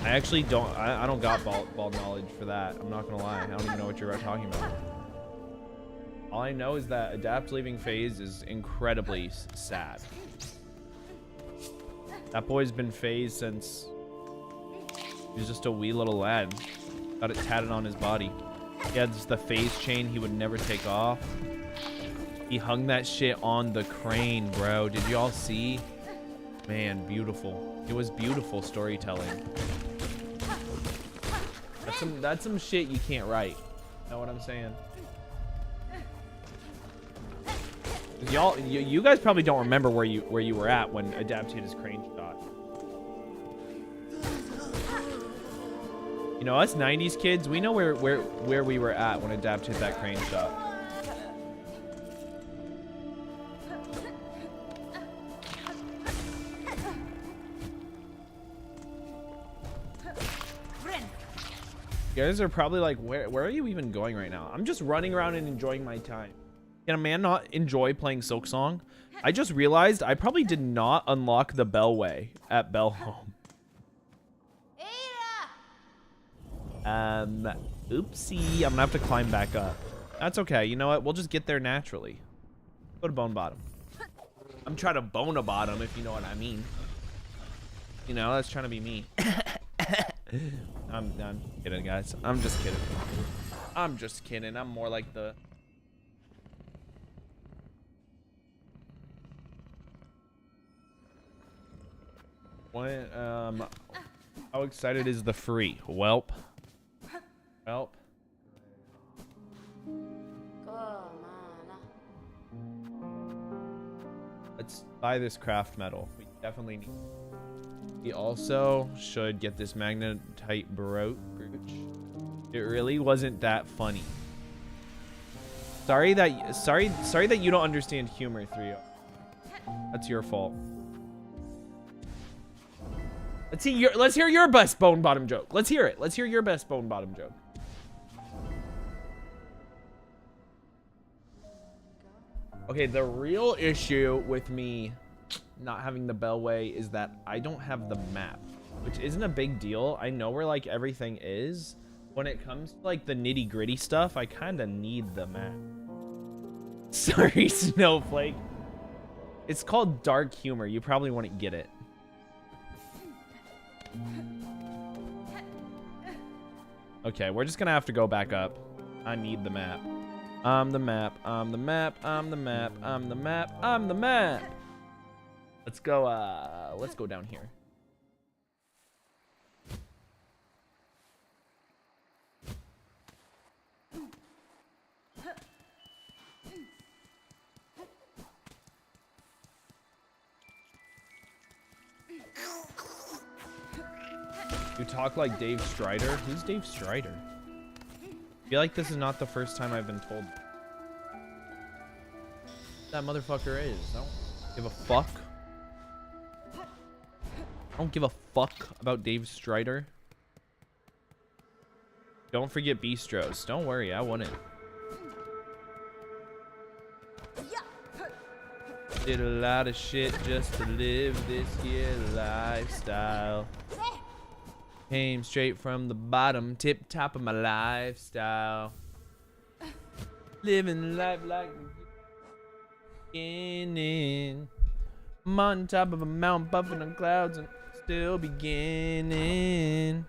I actually don't. I don't got bald knowledge for that. I'm not gonna lie. I don't even know what you're talking about. All I know is that Adapt leaving FaZe is incredibly sad. That boy's been FaZe since he was just a wee little lad. Got it tatted on his body. He had the FaZe chain he would never take off. He hung that shit on the crane, bro. Did you all see? Man, beautiful. It was beautiful storytelling. That's some shit you can't write. Know what I'm saying? Y'all, you guys probably don't remember where you were at when Adapt hit his crane shot. You know, us 90s kids, we know where we were at when Adapt hit that crane shot. You guys are probably like, where are you even going right now? I'm just running around and enjoying my time. Can a man not enjoy playing Silk Song? I just realized I probably did not unlock the Bellway at Bell Home. Oopsie. I'm gonna have to climb back up. That's okay. You know what? We'll just get there naturally. Go to Bone Bottom. I'm trying to bone a bottom, if you know what I mean. You know, that's trying to be me. I'm kidding, guys. I'm just kidding. I'm just kidding. I'm more like the... What, how excited is the free? Welp. Let's buy this craft metal. We definitely need. We also should get this magnetite brooch. It really wasn't that funny. Sorry that you don't understand humor, 3. That's your fault. Let's hear your best bone bottom joke. Let's hear it. Let's hear your best bone bottom joke. Okay, the real issue with me not having the Bellway is that I don't have the map, which isn't a big deal. I know where like everything is. When it comes to like the nitty-gritty stuff, I kind of need the map. Sorry, Snowflake. It's called dark humor. You probably wouldn't get it. Okay, we're just gonna have to go back up. I need the map. I'm the map. I'm the map. I'm the map. I'm the map. I'm the map. Let's go down here. You talk like Dave Strider? Who's Dave Strider? I feel like this is not the first time I've been told that motherfucker is. I don't give a fuck. I don't give a fuck about Dave Strider. Don't forget bistros. Don't worry, I wouldn't. Did a lot of shit just to live this here lifestyle. Came straight from the bottom, tip top of my lifestyle. Living life like beginning. I'm on top of a mountain, puffing on clouds, and still beginning.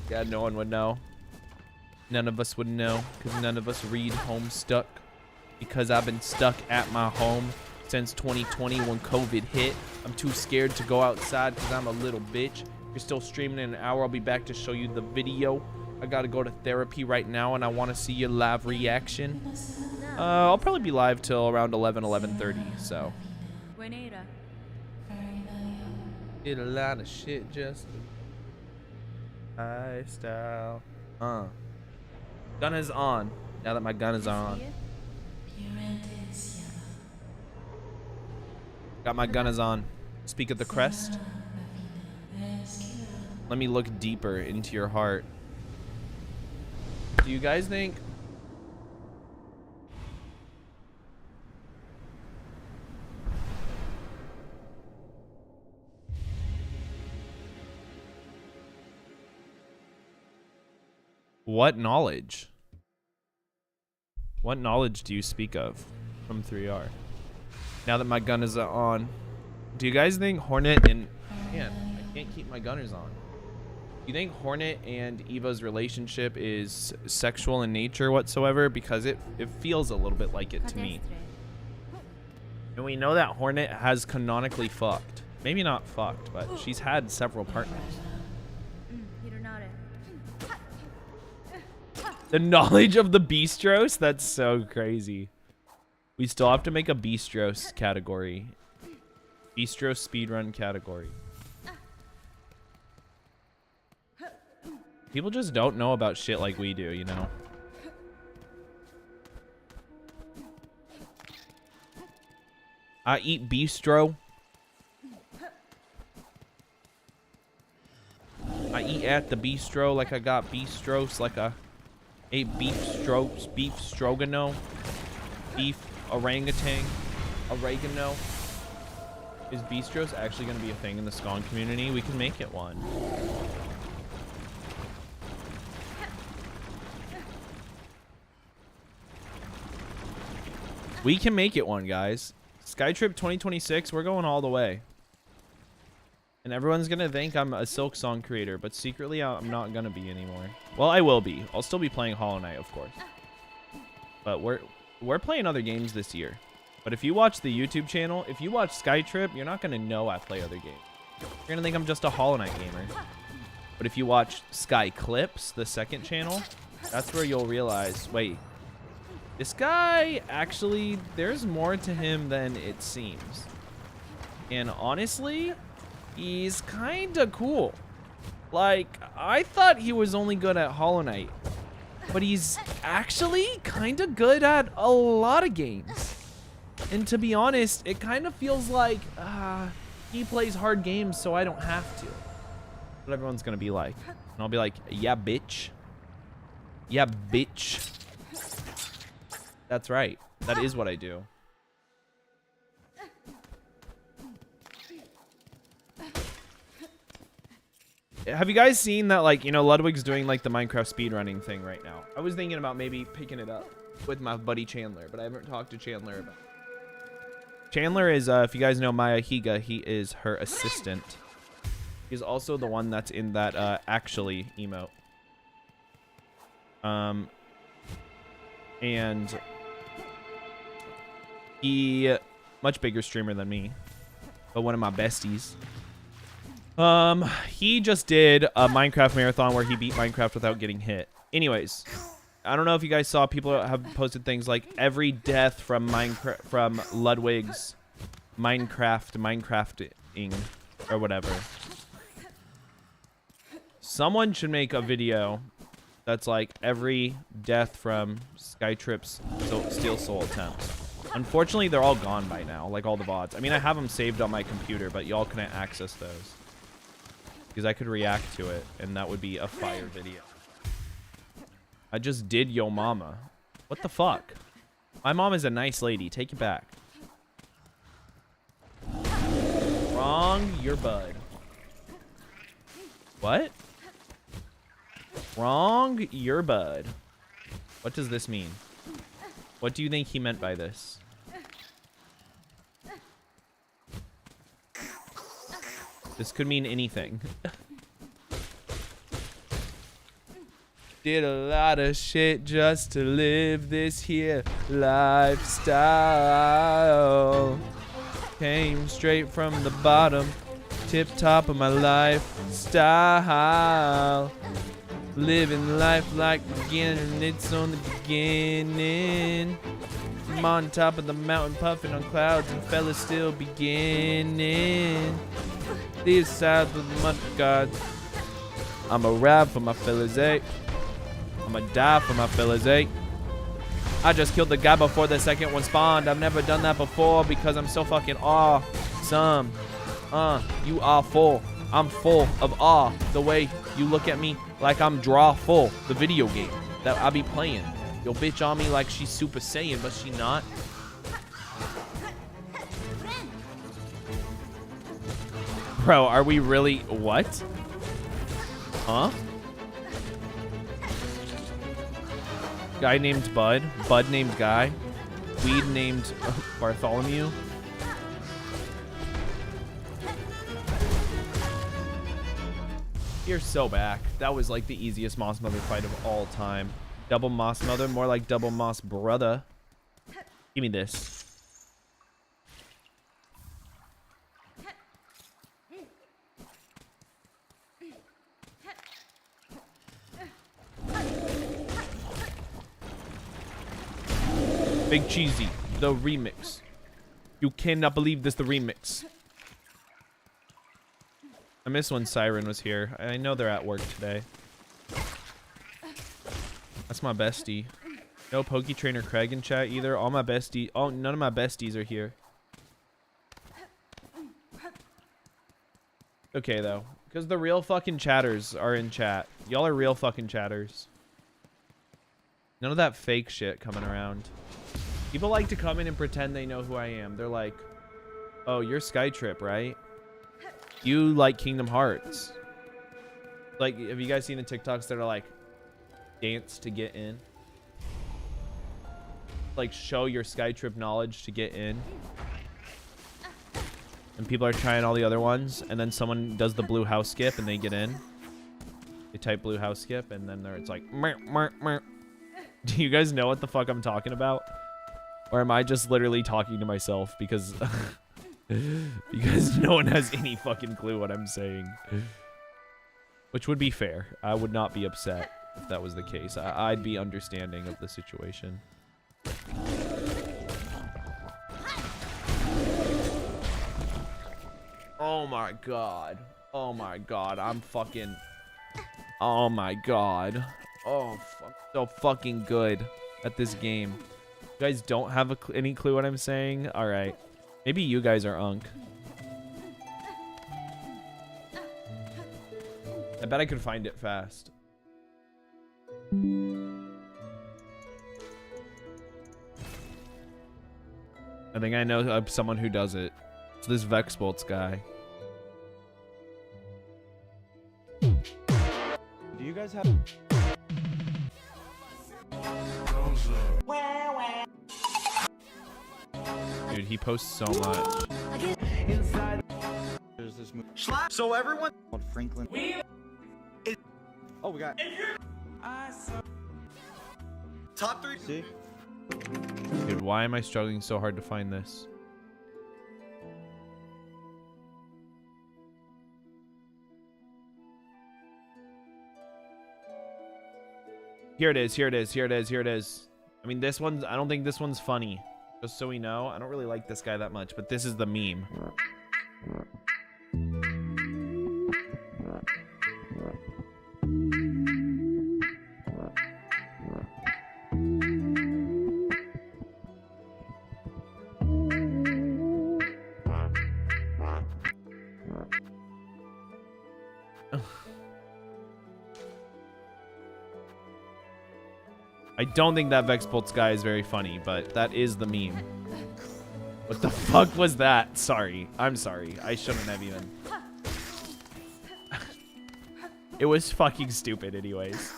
God, no one would know. None of us would know, because none of us read Homestuck. Because I've been stuck at my home since 2020 when COVID hit. I'm too scared to go outside because I'm a little bitch. You're still streaming in an hour. I'll be back to show you the video. I gotta go to therapy right now and I want to see your live reaction. I'll probably be live till around 11:30, so. Did a lot of shit just lifestyle. Gun is on. Now that my gun is on. Got my gunners on. Speak of the crest. Let me look deeper into your heart. Do you guys think what knowledge? What knowledge do you speak of from 3R? Now that my gun is on, do you guys think Hornet and... Man, I can't keep my gunners on. You think Hornet and Eva's relationship is sexual in nature whatsoever? Because it feels a little bit like it to me. And we know that Hornet has canonically fucked. Maybe not fucked, but she's had several partners. The knowledge of the Bistros? That's so crazy. We still have to make a Bistros category. Bistro speedrun category. People just don't know about shit like we do, you know? I eat bistro. I eat at the bistro like I got bistros, like I ate beef strogano, beef orangutan, oregano. Is bistros actually going to be a thing in the Scone community? We can make it one. We can make it one, guys. Skytrip 2026, we're going all the way. And everyone's going to think I'm a Silk Song creator, but secretly I'm not going to be anymore. Well, I will be. I'll still be playing Hollow Knight, of course. But we're playing other games this year. But if you watch the YouTube channel, if you watch Skytrip, you're not going to know I play other games. You're going to think I'm just a Hollow Knight gamer. But if you watch Sky Clips, the second channel, that's where you'll realize, wait, this guy, actually, there's more to him than it seems. And honestly, he's kind of cool. Like, I thought he was only good at Hollow Knight, but he's actually kind of good at a lot of games. And to be honest, it kind of feels like he plays hard games, so I don't have to. But everyone's going to be like. And I'll be like, yeah, bitch. Yeah, bitch. That's right. That is what I do. Have you guys seen that, like, you know, Ludwig's doing, like, the Minecraft speedrunning thing right now? I was thinking about maybe picking it up with my buddy Chandler, but I haven't talked to Chandler about it. Chandler is, if you guys know Maya Higa, he is her assistant. He's also the one that's in that, actually emote. And he, much bigger streamer than me, but one of my besties. He just did a Minecraft marathon where he beat Minecraft without getting hit. Anyways, I don't know if you guys saw, people have posted things like every death from Minecraft, from Ludwig's Minecrafting or whatever. Someone should make a video that's like every death from Skytrip's Steel Soul attempts. Unfortunately, they're all gone by now, like all the VODs. I mean, I have them saved on my computer, but y'all couldn't access those. Because I could react to it, and that would be a fire video. I just did yo mama. What the fuck? My mom is a nice lady. Take it back. Wrong, your bud. What? Wrong, your bud. What does this mean? What do you think he meant by this? This could mean anything. Did a lot of shit just to live this here lifestyle. Came straight from the bottom, tip top of my lifestyle. Living life like beginning, it's on the beginning. I'm on top of the mountain puffing on clouds and fellas still beginning. These sides with the mud gods. I'ma ride for my fellas, eh? I'ma die for my fellas, eh? I just killed the guy before the second one spawned. I've never done that before because I'm so fucking awesome. You are full. I'm full of awe. The way you look at me like I'm draw full. The video game that I be playing. Yo, bitch on me like she's Super Saiyan, but she not. Bro, are we really... What? Huh? Guy named Bud. Bud named Guy. Weed named Bartholomew. You're so back. That was like the easiest Moss Mother fight of all time. Double Moss Mother, more like double Moss Brother. Give me this. Big Cheesy, the remix. You cannot believe this, the remix. I miss when Siren was here. I know they're at work today. That's my bestie. No Poke Trainer Craig in chat either. All my besties. Oh, none of my besties are here. Okay, though. Because the real fucking chatters are in chat. Y'all are real fucking chatters. None of that fake shit coming around. People like to come in and pretend they know who I am. They're like, oh, you're Skytrip, right? You like Kingdom Hearts. Like, have you guys seen the TikToks that are like, dance to get in? Like, show your Skytrip knowledge to get in. And people are trying all the other ones, and then someone does the blue house skip and they get in. They type blue house skip, and then it's like, meh, meh, meh. Do you guys know what the fuck I'm talking about? Or am I just literally talking to myself because because no one has any fucking clue what I'm saying? Which would be fair. I would not be upset if that was the case. I'd be understanding of the situation. Oh my god. Oh my god. I'm fucking... Oh my god. Oh, so fucking good at this game. You guys don't have any clue what I'm saying? Alright. Maybe you guys are unk. I bet I could find it fast. I think I know someone who does it. It's this Vexbolts guy. Do you guys have... Dude, he posts so much. Inside there's this movie. So everyone called Franklin. Oh, we got top 3. See? Dude, why am I struggling so hard to find this? Here it is, here it is, here it is, here it is. I mean, this one's... I don't think this one's funny. Just so we know, I don't really like this guy that much, but this is the meme. I don't think that Vexbolts guy is very funny, but that is the meme. What the fuck was that? Sorry. I'm sorry. I shouldn't have even. It was fucking stupid anyways.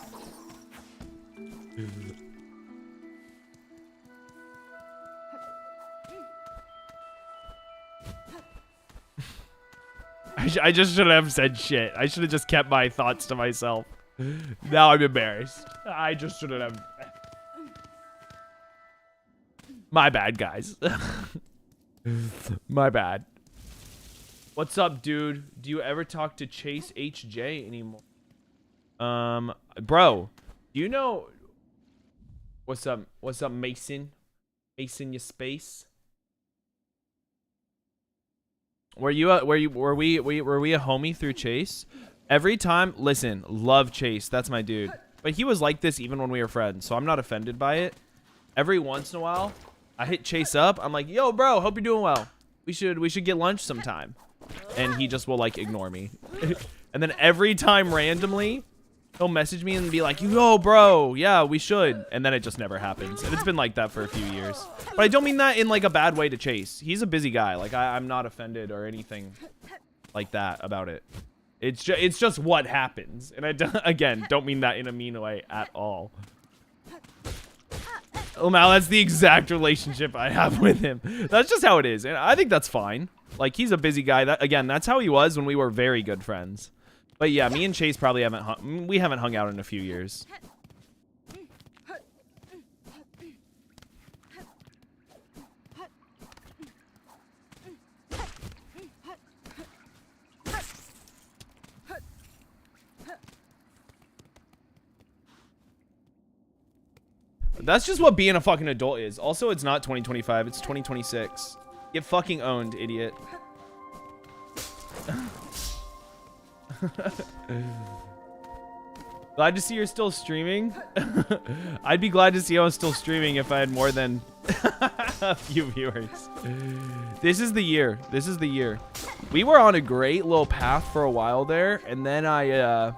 I just shouldn't have said shit. I should have just kept my thoughts to myself. Now I'm embarrassed. I just shouldn't have. My bad, guys. My bad. What's up, dude? Do you ever talk to Chase HJ anymore? Bro, do you know... What's up? What's up, Mason? Mason, your space? Were we a homie through Chase? Every time, listen, love Chase. That's my dude. But he was like this even when we were friends, so I'm not offended by it. Every once in a while, I hit Chase up. I'm like, yo, bro, hope you're doing well. We should get lunch sometime. And he just will like ignore me. And then every time randomly, he'll message me and be like, yo, bro, yeah, we should. And then it just never happens. And it's been like that for a few years. But I don't mean that in like a bad way to Chase. He's a busy guy. Like I'm not offended or anything like that about it. It's just what happens. And I again don't mean that in a mean way at all. Oh, now that's the exact relationship I have with him. That's just how it is. And I think that's fine. Like, he's a busy guy. That, again, that's how he was when we were very good friends. But yeah, me and Chase probably haven't hung out in a few years. That's just what being a fucking adult is. Also, it's not 2025, it's 2026. Get fucking owned, idiot. Glad to see you're still streaming. I'd be glad to see I was still streaming if I had more than a few viewers. This is the year. This is the year. We were on a great little path for a while there, and then I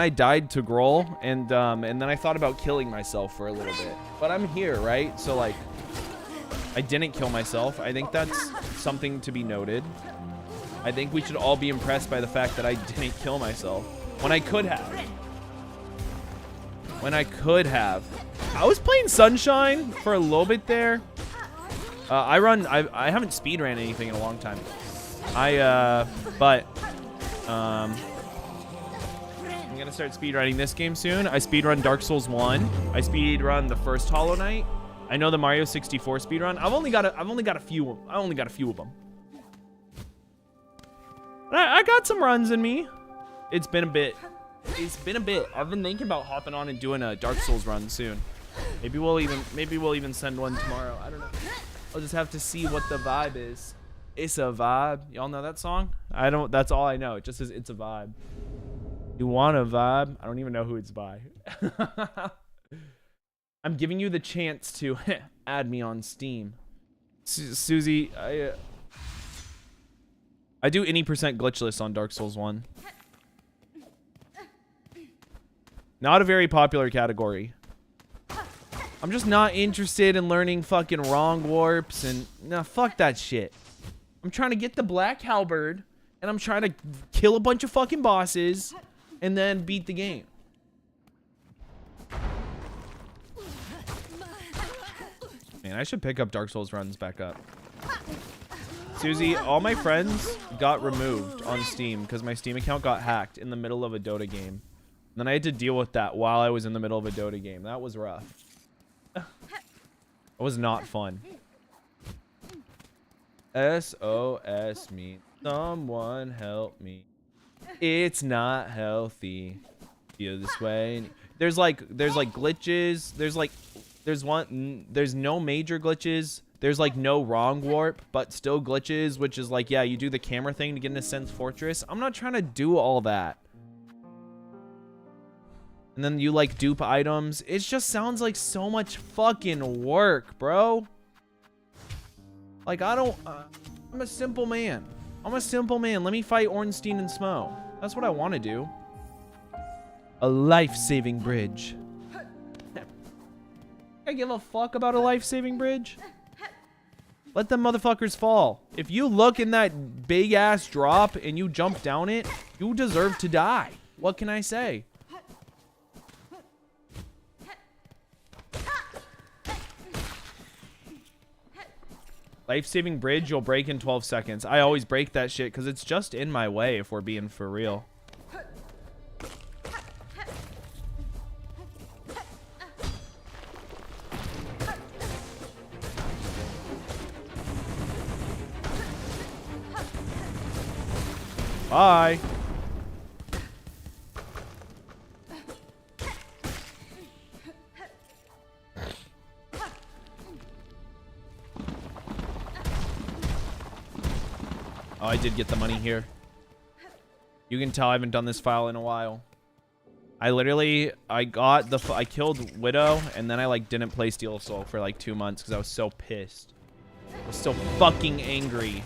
died to Grohl, and then I thought about killing myself for a little bit. But I'm here, right? So like, I didn't kill myself. I think that's something to be noted. I think we should all be impressed by the fact that I didn't kill myself when I could have. When I could have. I was playing Sunshine for a little bit there. I haven't speedran anything in a long time. I'm gonna start speedrunning this game soon. I speedrun Dark Souls 1. I speedrun the first Hollow Knight. I know the Mario 64 speedrun. I've only got a few of them. I got some runs in me. It's been a bit. I've been thinking about hopping on and doing a Dark Souls run soon. Maybe we'll even send one tomorrow. I don't know. I'll just have to see what the vibe is. It's a vibe. Y'all know that song? I don't. That's all I know. It just says it's a vibe. You want a vibe? I don't even know who it's by. I'm giving you the chance to add me on Steam. Susie, I do any percent glitchless on Dark Souls 1. Not a very popular category. I'm just not interested in learning fucking wrong warps and nah, fuck that shit. I'm trying to get the Black Halberd and I'm trying to kill a bunch of fucking bosses and then beat the game. Man, I should pick up Dark Souls runs back up. Susie, all my friends got removed on Steam because my Steam account got hacked in the middle of a Dota game. And then I had to deal with that while I was in the middle of a Dota game. That was rough. It was not fun. SOS me. Someone help me. It's not healthy. Feel this way. There's like glitches. There's no major glitches. There's like no wrong warp, but still glitches, which is like, yeah, you do the camera thing to get into Sense Fortress. I'm not trying to do all that. And then you like dupe items. It just sounds like so much fucking work, bro. Like I'm a simple man. I'm a simple man. Let me fight Ornstein and Smo. That's what I want to do. A life-saving bridge. I give a fuck about a life-saving bridge. Let them motherfuckers fall. If you look in that big ass drop and you jump down it, you deserve to die. What can I say? Life-saving bridge, you'll break in 12 seconds. I always break that shit because it's just in my way if we're being for real. Bye. Oh, I did get the money here. You can tell I haven't done this file in a while. I killed Widow, and then I like didn't play Steel Soul for like 2 months because I was so pissed. I was so fucking angry.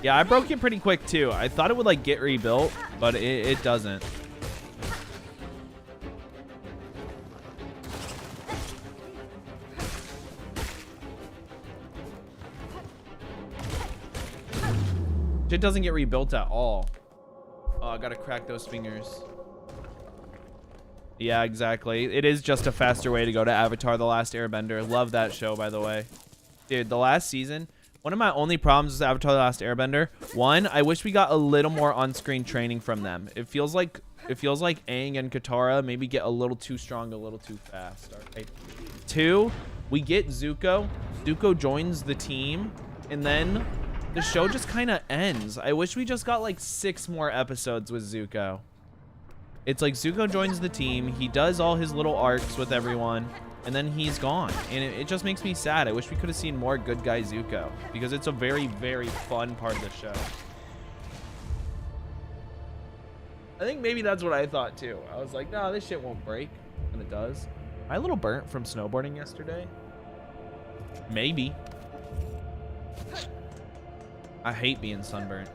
Yeah, I broke it pretty quick too. I thought it would like get rebuilt, but it doesn't. It doesn't get rebuilt at all. Oh, I gotta crack those fingers. Yeah, exactly. It is just a faster way to go to Avatar: The Last Airbender. Love that show, by the way. Dude, the last season, One of my only problems with Avatar: The Last Airbender, one, I wish we got a little more on-screen training from them. It feels like Aang and Katara maybe get a little too strong, a little too fast. All right. 2, we get Zuko. Zuko joins the team, and then the show just kind of ends. I wish we just got like 6 more episodes with Zuko. It's like Zuko joins the team, he does all his little arcs with everyone, and then he's gone. And it just makes me sad. I wish we could have seen more good guy Zuko, because it's a very, very fun part of the show. I think maybe that's what I thought too. I was like, no, this shit won't break. And it does. Am I a little burnt from snowboarding yesterday? Maybe. I hate being sunburnt.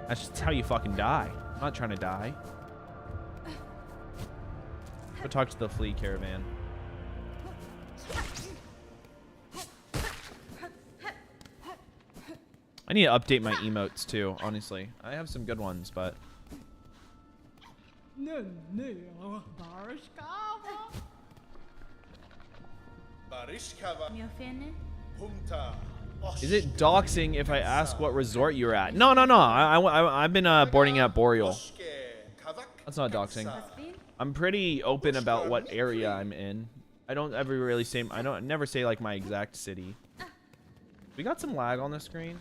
That's just how you fucking die. I'm not trying to die. Go talk to the flea caravan. I need to update my emotes too, honestly. I have some good ones, but... Is it doxing if I ask what resort you're at? No. I've been boarding at Boreal. That's not doxing. I'm pretty open about what area I'm in. I don't ever really say, never say like my exact city. We got some lag on the screen.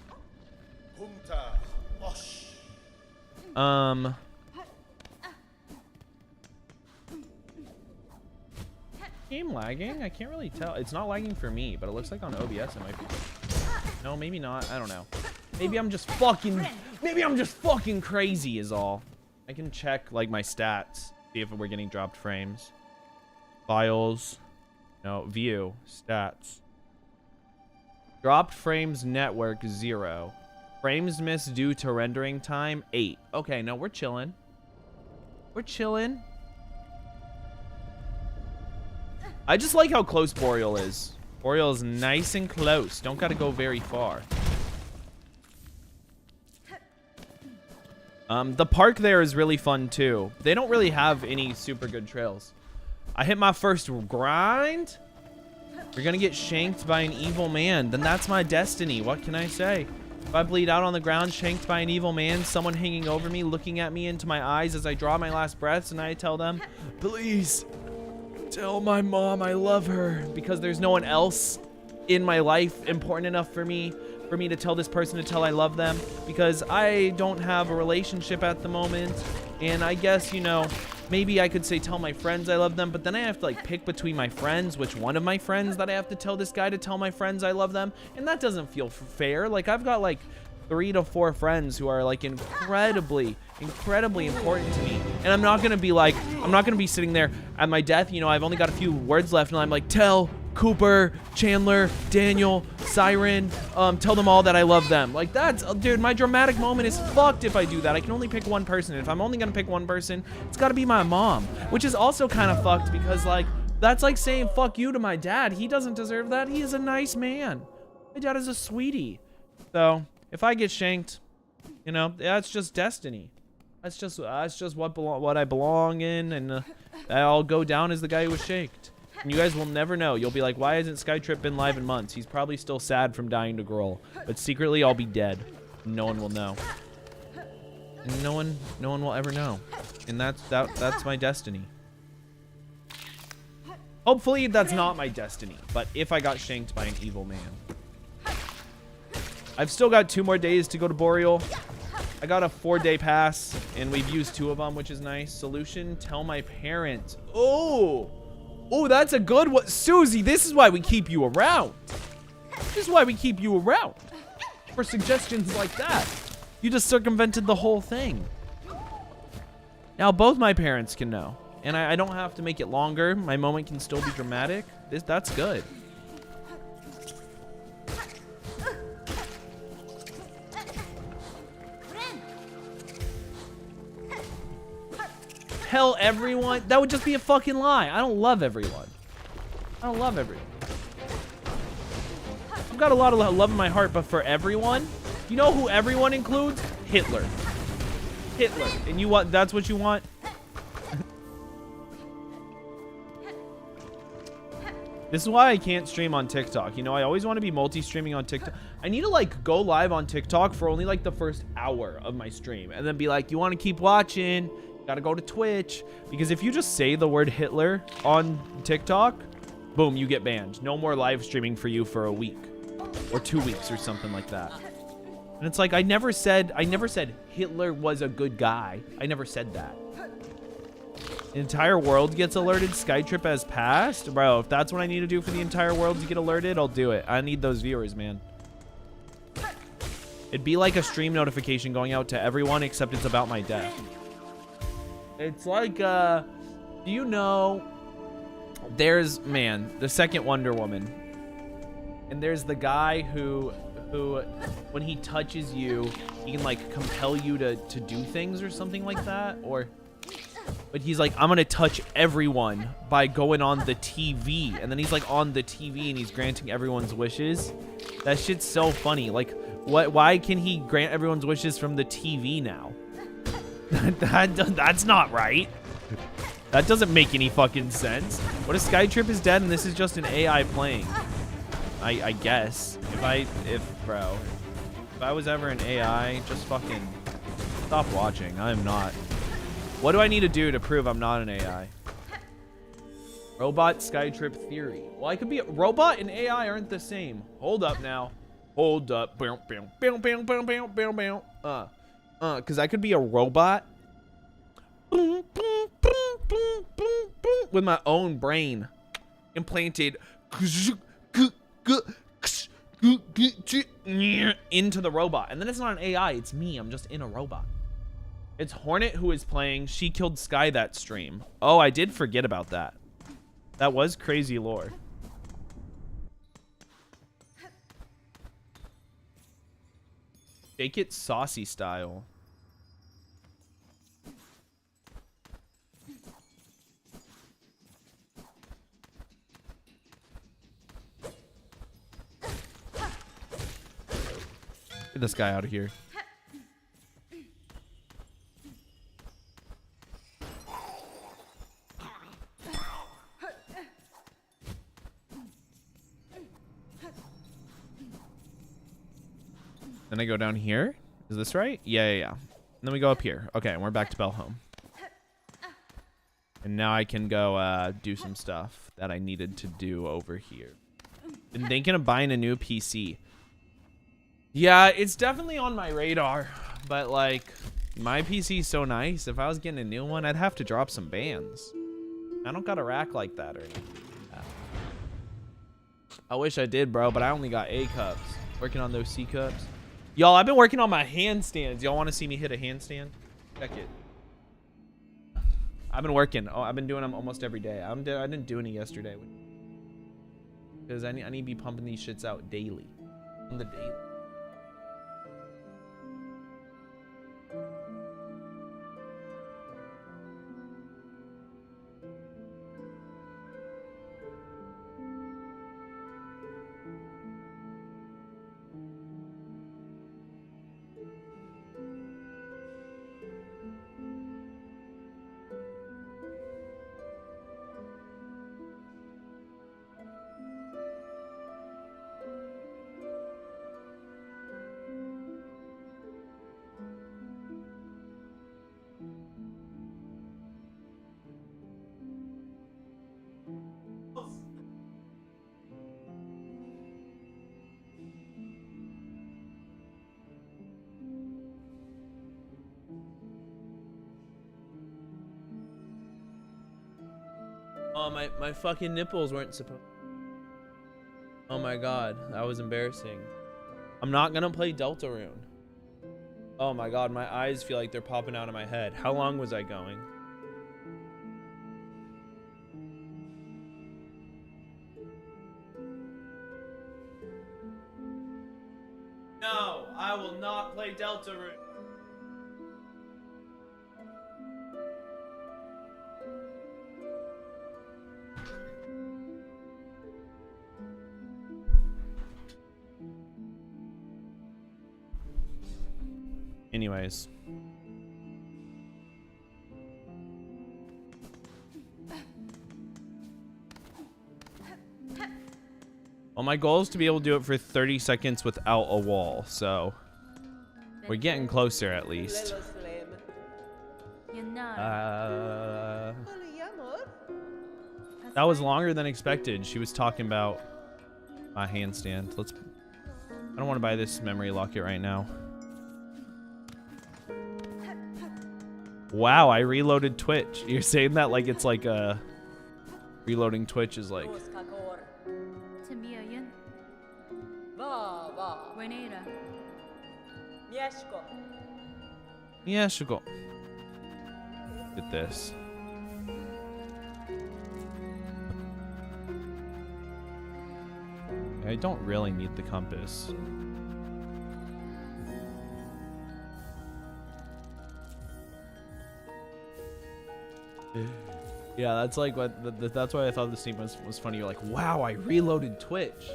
Game lagging? I can't really tell. It's not lagging for me, but it looks like on OBS it might be. No, maybe not. I don't know. Maybe I'm just fucking crazy is all. I can check like my stats, see if we're getting dropped frames. Files. No, view. Stats. Dropped frames network 0. Frames missed due to rendering time 8. Okay, no, we're chilling. We're chilling. I just like how close Boreal is. Boreal is nice and close. Don't gotta go very far. The park there is really fun too. They don't really have any super good trails. I hit my first grind. You're gonna get shanked by an evil man. Then that's my destiny. What can I say? If I bleed out on the ground, shanked by an evil man, someone hanging over me, looking at me into my eyes as I draw my last breaths, and I tell them, please, tell my mom I love her, because there's no one else in my life important enough for me to tell this person to tell I love them, because I don't have a relationship at the moment. And I guess, you know, maybe I could say tell my friends I love them, but then I have to like pick between my friends, which one of my friends that I have to tell this guy to tell my friends I love them, and that doesn't feel fair. Like, I've got like 3 to 4 friends who are like incredibly important to me, and I'm not gonna be sitting there at my death, you know, I've only got a few words left, and I'm like, tell Cooper, Chandler, Daniel, Siren, tell them all that I love them. Like, that's, dude, my dramatic moment is fucked if I do that. I can only pick one person, and if I'm only gonna pick one person, it's gotta be my mom, which is also kind of fucked, because like, that's like saying fuck you to my dad. He doesn't deserve that. He is a nice man. My dad is a sweetie. So if I get shanked, you know, that's just destiny. That's just what I belong in, and I'll go down as the guy who was shanked. And you guys will never know. You'll be like, why hasn't Skytrip been live in months? He's probably still sad from dying to Grohl, but secretly I'll be dead. No one will know. And no one will ever know. And that's my destiny. Hopefully that's not my destiny, but if I got shanked by an evil man. I've still got 2 more days to go to Boreal. I got a 4-day pass, and we've used 2 of them, which is nice. Solution, tell my parents. Oh, that's a good one. Susie, this is why we keep you around. This is why we keep you around. For suggestions like that. You just circumvented the whole thing. Now both my parents can know. And I don't have to make it longer. My moment can still be dramatic. That's good. Tell everyone? That would just be a fucking lie. I don't love everyone. I don't love everyone. I've got a lot of love in my heart, but for everyone, you know who everyone includes? Hitler. Hitler. And you want, that's what you want? This is why I can't stream on TikTok. You know, I always want to be multi-streaming on TikTok. I need to like go live on TikTok for only like the first hour of my stream and then be like, you want to keep watching? You gotta go to Twitch. Because if you just say the word Hitler on TikTok, boom, you get banned. No more live streaming for you for a week or 2 weeks or something like that. And it's like, I never said Hitler was a good guy. I never said that. The entire world gets alerted. Skytrip has passed. Bro, if that's what I need to do for the entire world to get alerted, I'll do it. I need those viewers, man. It'd be like a stream notification going out to everyone except it's about my death. It's like, do you know, there's, man, the second Wonder Woman. And there's the guy who when he touches you, he can like compel you to do things or something like that. But he's like, I'm gonna touch everyone by going on the TV. And then he's like on the TV and he's granting everyone's wishes. That shit's so funny. Like, why can he grant everyone's wishes from the TV now? That's not right. That doesn't make any fucking sense. What if Skytrip is dead and this is just an AI playing? I guess. If I was ever an AI, just fucking stop watching. I am not. What do I need to do to prove I'm not an AI? Robot Skytrip theory. Well, I could be a robot and AI aren't the same. Hold up now. Hold up. Cause I could be a robot with my own brain implanted into the robot. And then it's not an AI, it's me. I'm just in a robot. It's Hornet who is playing. She killed Sky that stream. Oh, I did forget about that. That was crazy lore. Shake it saucy style. Get this guy out of here. Then I go down here. Is this right? Yeah. And then we go up here. Okay, and we're back to Bell Home. And now I can go do some stuff that I needed to do over here. Been thinking of buying a new PC. Yeah, it's definitely on my radar. But like, my PC's so nice. If I was getting a new one, I'd have to drop some bands. I don't got a rack like that or anything. I wish I did, bro, but I only got A cups. Working on those C cups. Y'all, I've been working on my handstands. Y'all want to see me hit a handstand? Check it. I've been working. Oh, I've been doing them almost every day. I didn't do any yesterday. Because I need to be pumping these shits out daily. On the daily. Oh, my fucking nipples weren't supposed. Oh my god, that was embarrassing. I'm not gonna play Deltarune. Oh my god, my eyes feel like they're popping out of my head. How long was I going? No, I will not play Deltarune. Anyways. Well, my goal is to be able to do it for 30 seconds without a wall, so we're getting closer at least. That was longer than expected. She was talking about my handstand. I don't want to buy this memory locket right now. Wow, I reloaded Twitch. You're saying that like it's like a reloading Twitch is like. Yeah, should go. Get this. I don't really need the compass. Yeah, that's like what. That's why I thought the scene was funny. You're like, wow, I reloaded Twitch.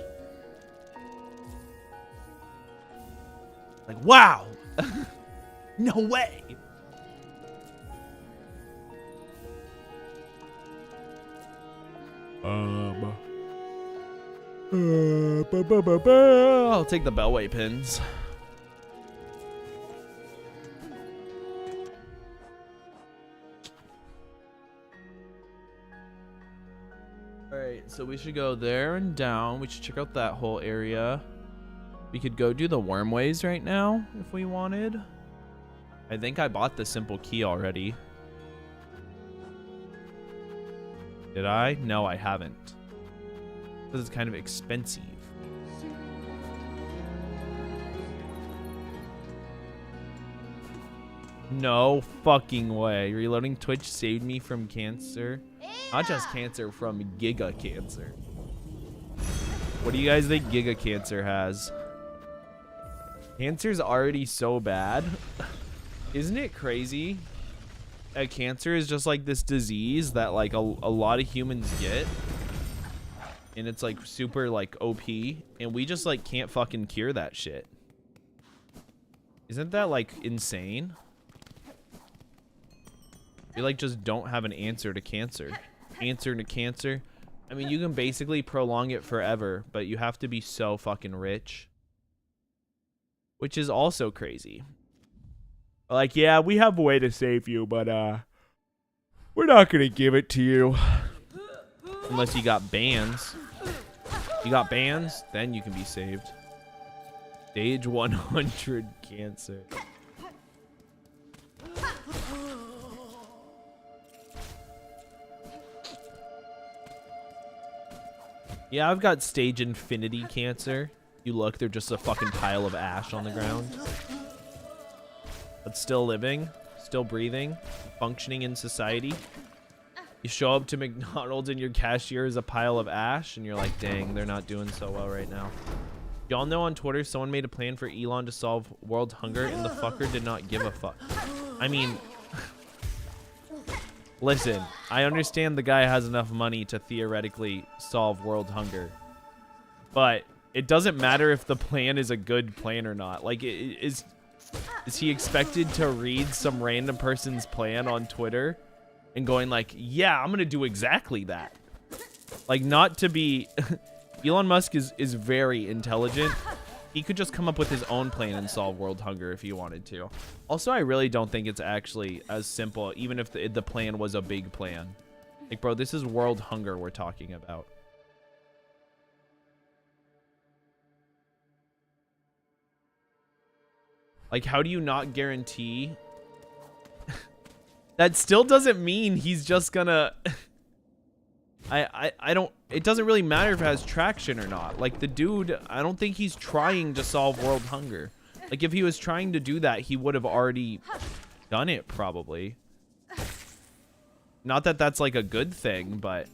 Like, wow. No way. I'll take the bellway pins. Alright, so we should go there and down. We should check out that whole area. We could go do the wormways right now if we wanted. I think I bought the simple key already. Did I? No, I haven't. This is kind of expensive. No fucking way. Reloading Twitch saved me from cancer. Not just cancer, from giga cancer. What do you guys think giga cancer has? Cancer's already so bad. Isn't it crazy? Cancer is just like this disease that like a lot of humans get. And it's like super like OP. And we just like can't fucking cure that shit. Isn't that like insane? We like just don't have an answer to cancer. Answer to cancer. I mean, you can basically prolong it forever, but you have to be so fucking rich. Which is also crazy. Like, yeah, we have a way to save you, but we're not gonna give it to you. Unless you got bans. You got bans, then you can be saved. Stage 100 cancer. Yeah, I've got stage infinity cancer. You look, they're just a fucking pile of ash on the ground. But still living, still breathing, functioning in society. You show up to McDonald's and your cashier is a pile of ash and you're like, dang, they're not doing so well right now. Y'all know on Twitter someone made a plan for Elon to solve world hunger and the fucker did not give a fuck. I mean, listen, I understand the guy has enough money to theoretically solve world hunger. But it doesn't matter if the plan is a good plan or not. Like, is he expected to read some random person's plan on Twitter and going like, yeah, I'm gonna do exactly that? Like, not to be Elon Musk is very intelligent. He could just come up with his own plan and solve world hunger if he wanted to. Also, I really don't think it's actually as simple, even if the plan was a big plan. Like, bro, this is world hunger we're talking about. Like, how do you not guarantee? That still doesn't mean he's just gonna... I don't... It doesn't really matter if it has traction or not. Like, the dude, I don't think he's trying to solve world hunger. Like, if he was trying to do that, he would have already done it, probably. Not that that's, like, a good thing, but...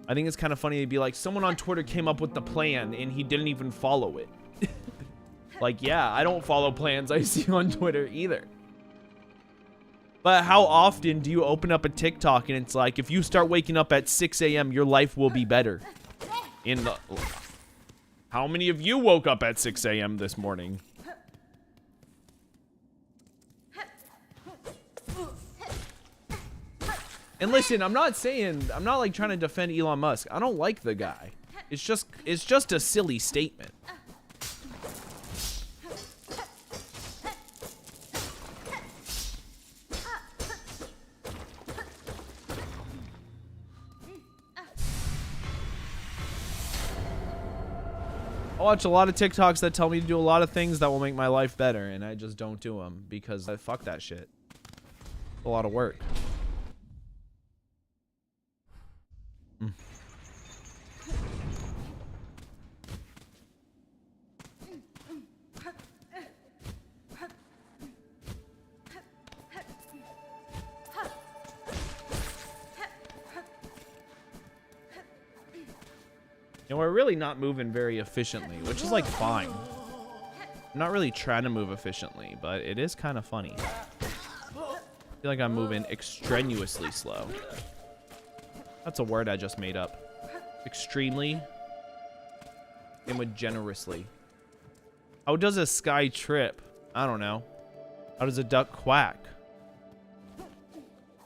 I think it's kind of funny to be like, someone on Twitter came up with the plan, and he didn't even follow it. Like, yeah, I don't follow plans I see on Twitter either. But how often do you open up a TikTok and it's like, if you start waking up at 6 a.m., your life will be better? How many of you woke up at 6 a.m. this morning? And listen, I'm not like trying to defend Elon Musk. I don't like the guy. It's just a silly statement. I watch a lot of TikToks that tell me to do a lot of things that will make my life better, and I just don't do them because fuck that shit. It's a lot of work. And we're really not moving very efficiently, which is like fine. I'm not really trying to move efficiently, but it is kind of funny. I feel like I'm moving extraneously slow. That's a word I just made up. Extremely. And with generously. How does a sky trip? I don't know. How does a duck quack?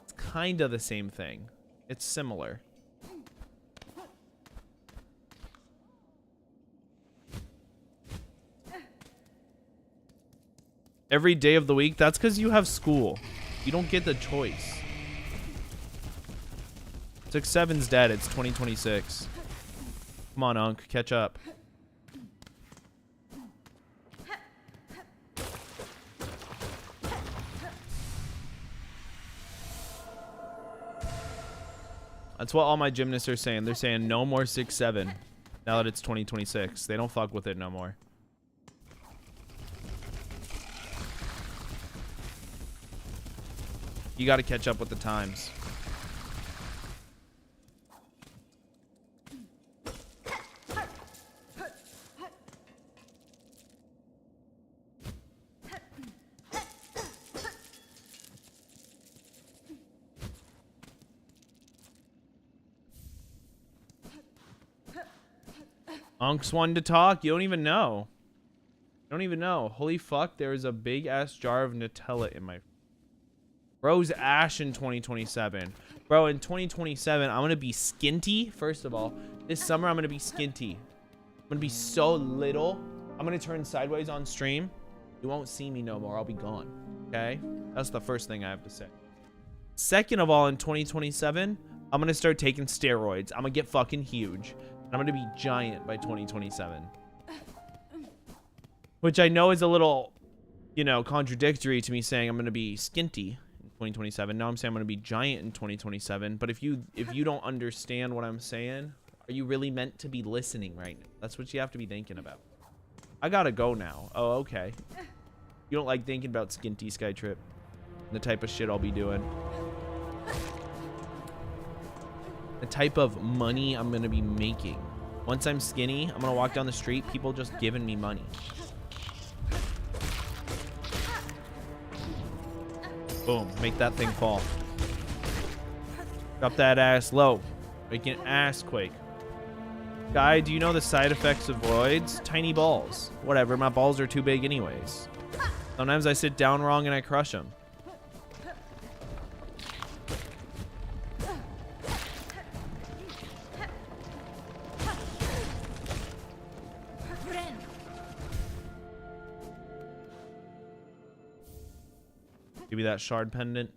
It's kind of the same thing. It's similar. Every day of the week? That's because you have school. You don't get the choice. 6-7's dead. It's 2026. Come on, Unc. Catch up. That's what all my gymnasts are saying. They're saying no more 6-7 now that it's 2026. They don't fuck with it no more. You got to catch up with the times. Unks wanted to talk. You don't even know. You don't even know. Holy fuck, there is a big ass jar of Nutella in my... Bro's Ash in 2027. Bro, in 2027, I'm going to be skinty. First of all, this summer, I'm going to be skinty. I'm going to be so little. I'm going to turn sideways on stream. You won't see me no more. I'll be gone. Okay? That's the first thing I have to say. Second of all, in 2027, I'm going to start taking steroids. I'm going to get fucking huge. And I'm going to be giant by 2027. Which I know is a little, you know, contradictory to me saying I'm going to be skinty. 2027. Now I'm saying I'm going to be giant in 2027. But if you don't understand what I'm saying, are you really meant to be listening right now? That's what you have to be thinking about. I gotta go now. Oh, okay. You don't like thinking about skinty Skytrip and the type of shit I'll be doing. The type of money I'm going to be making. Once I'm skinny, I'm going to walk down the street, people just giving me money. Boom, make that thing fall. Drop that ass low. Make an ass quake. Guy, do you know the side effects of roids? Tiny balls. Whatever, my balls are too big anyways. Sometimes I sit down wrong and I crush them. Give me that shard pendant.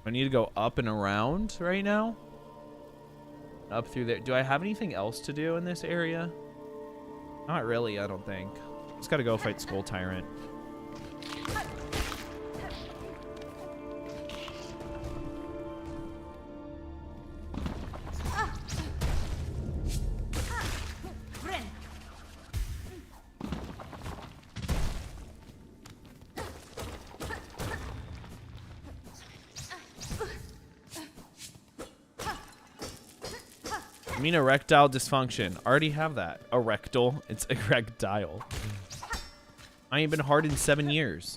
I need to go up and around right now. Up through there. Do I have anything else to do in this area? Not really, I don't think. Just gotta go fight Skull Tyrant. I mean erectile dysfunction. Already have that. Erectile. It's erectile. I ain't been hard in 7 years.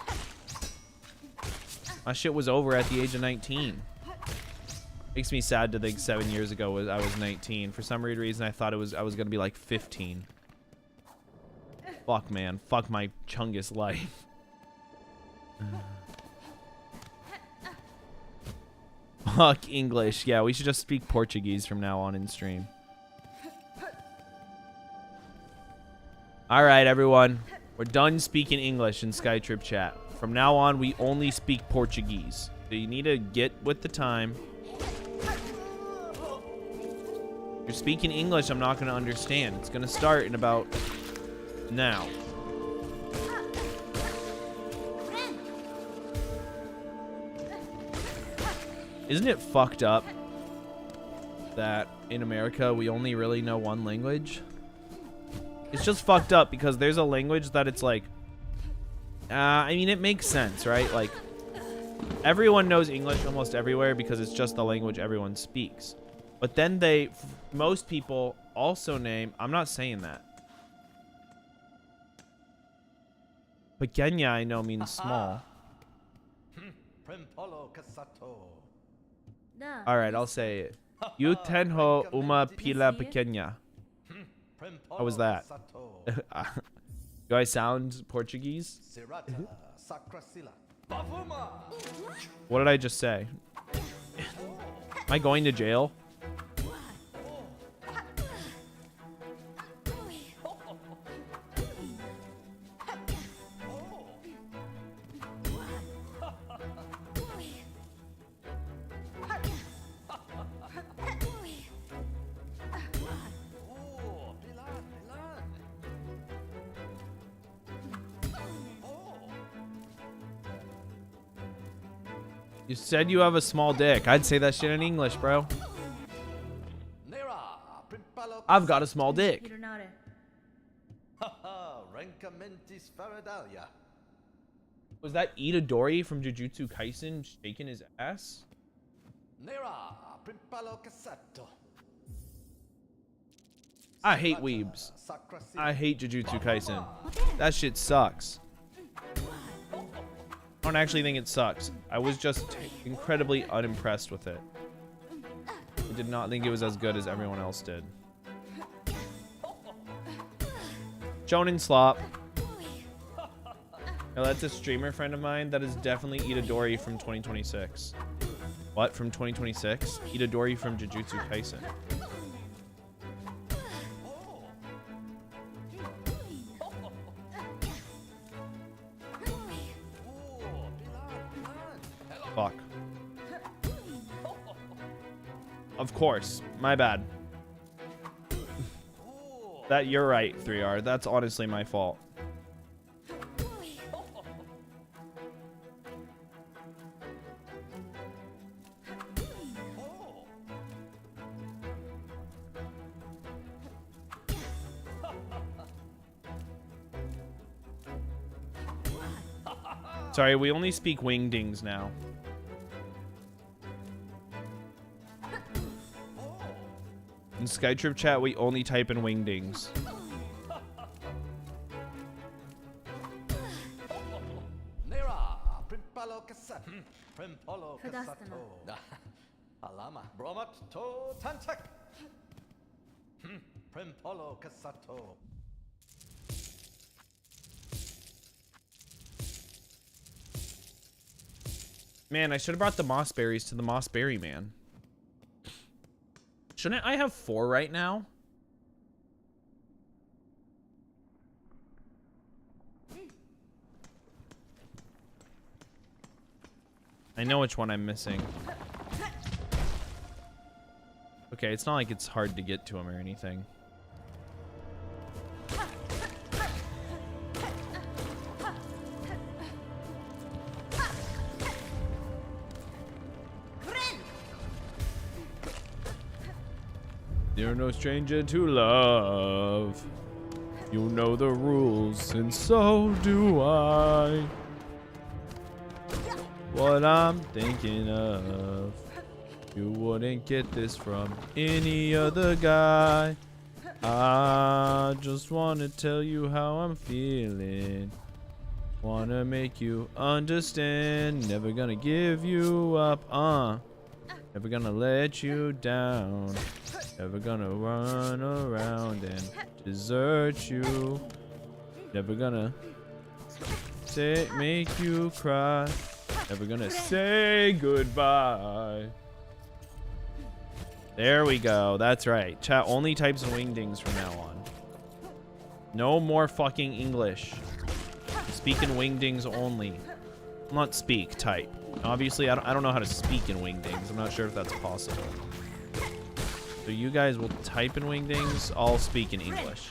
My shit was over at the age of 19. Makes me sad to think 7 years ago I was 19. For some weird reason, I thought I was gonna be like 15. Fuck, man. Fuck my Chungus life. Fuck English. Yeah, we should just speak Portuguese from now on in stream. All right, everyone. We're done speaking English in Skytrip chat. From now on, we only speak Portuguese. So you need to get with the time. If you're speaking English, I'm not going to understand. It's going to start in about now. Isn't it fucked up that in America we only really know one language? It's just fucked up because there's a language that it's like, I mean, it makes sense, right? Like, everyone knows English almost everywhere because it's just the language everyone speaks. But then most people also name, I'm not saying that. Pequeña, I know, means small. All right, I'll say it. You tenho uma pila pequeña. How was that? Do I sound Portuguese? What did I just say? Am I going to jail? You said you have a small dick. I'd say that shit in English, bro. I've got a small dick. Was that Itadori from Jujutsu Kaisen shaking his ass? I hate weebs. I hate Jujutsu Kaisen. That shit sucks. I don't actually think it sucks. I was just incredibly unimpressed with it. I did not think it was as good as everyone else did. Shonen Slop. Now that's a streamer friend of mine. That is definitely Itadori from 2026. What? From 2026? Itadori from Jujutsu Kaisen. Fuck. Of course. My bad. That you're right, 3R. That's honestly my fault. Sorry, we only speak wingdings now. In Skytrip chat, we only type in wingdings. Man, I should have brought the moss berries to the moss berry man. Shouldn't I have 4 right now? I know which one I'm missing. Okay, it's not like it's hard to get to him or anything. You're no stranger to love. You know the rules, and so do I. What I'm thinking of, you wouldn't get this from any other guy. I just want to tell you how I'm feeling. Wanna make you understand. Never gonna give you up, never gonna let you down. Never gonna run around and desert you. Never gonna say make you cry. Never gonna say goodbye. There we go. That's right. Chat only types in wingdings from now on. No more fucking English. Speak in wingdings only. Not speak, type. Obviously, I don't know how to speak in wingdings. I'm not sure if that's possible. So you guys will type in wingdings. I'll speak in English.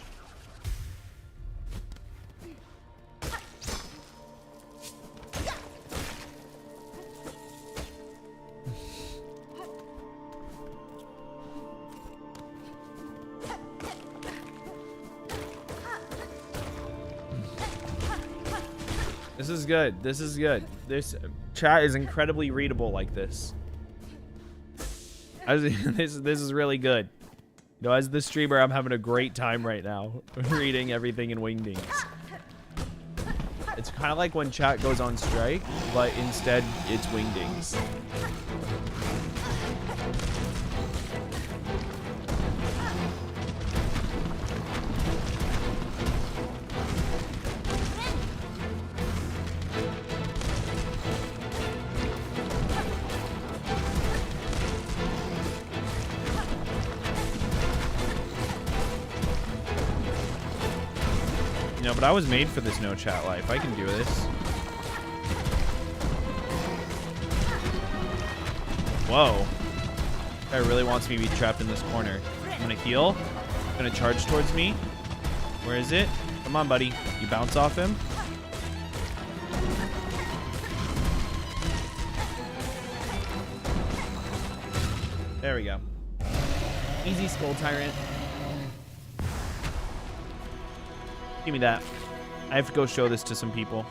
This is good. This is good. This chat is incredibly readable like this. This is really good. You know, as the streamer, I'm having a great time right now reading everything in wingdings. It's kind of like when chat goes on strike, but instead it's wingdings. No, but I was made for this no chat life. I can do this. Whoa. Guy really wants me to be trapped in this corner. I'm gonna heal. Gonna charge towards me. Where is it? Come on, buddy. You bounce off him. There we go. Easy skull tyrant. Give me that. I have to go show this to some people.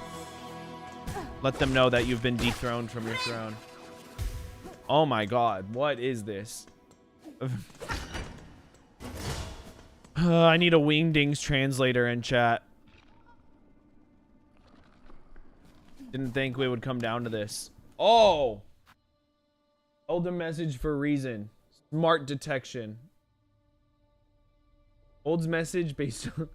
Let them know that you've been dethroned from your throne. Oh my god, what is this? I need a wingdings translator in chat. Didn't think we would come down to this. Oh! Hold a message for reason. Smart detection. Holds message based on...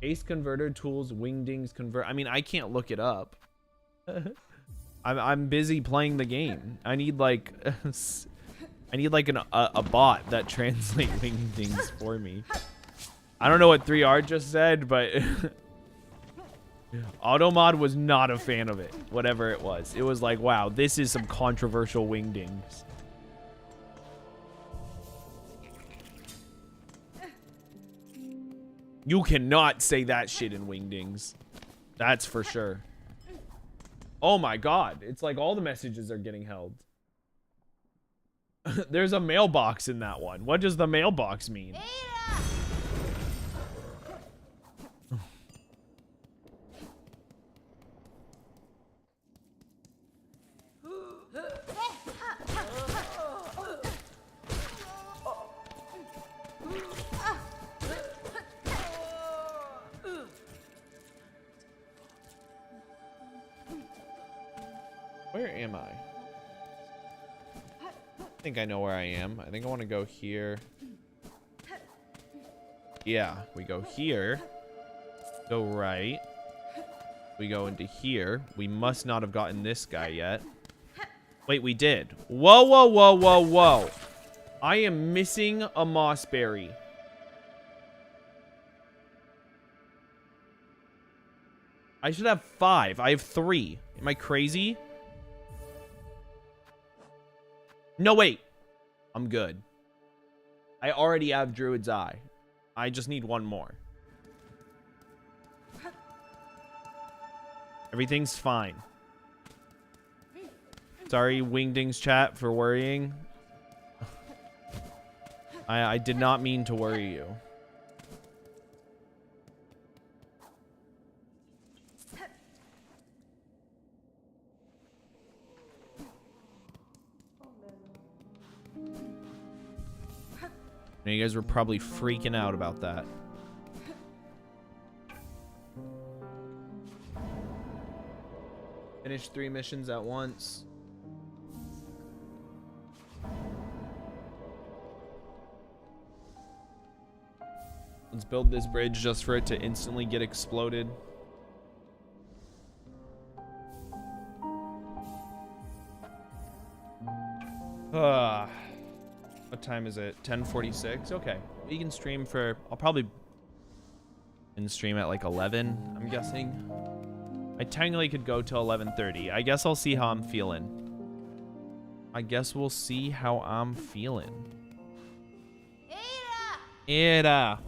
Ace converter tools, wingdings convert. I mean, I can't look it up. I'm busy playing the game. I need like a bot that translates wingdings for me. I don't know what 3R just said, but Automod was not a fan of it. Whatever it was. It was like, wow, this is some controversial wingdings. You cannot say that shit in wingdings. That's for sure. Oh my god. It's like all the messages are getting held. There's a mailbox in that one. What does the mailbox mean? Where am I? I think I know where I am. I think I want to go here. Yeah, we go here. Go right. We go into here. We must not have gotten this guy yet. Wait, we did. Whoa, whoa, whoa, whoa, whoa. I am missing a mossberry. I should have 5. I have 3. Am I crazy? No, wait. I'm good. I already have Druid's Eye. I just need 1 more. Everything's fine. Sorry, Wingdings chat, for worrying. I did not mean to worry you. Now you guys were probably freaking out about that. Finish 3 missions at once. Let's build this bridge just for it to instantly get exploded. What time is it? 10:46. Okay, we can stream for. I'll probably stream at like 11. I'm guessing. I technically could go till 11:30. I guess I'll see how I'm feeling. I guess we'll see how I'm feeling. Ada.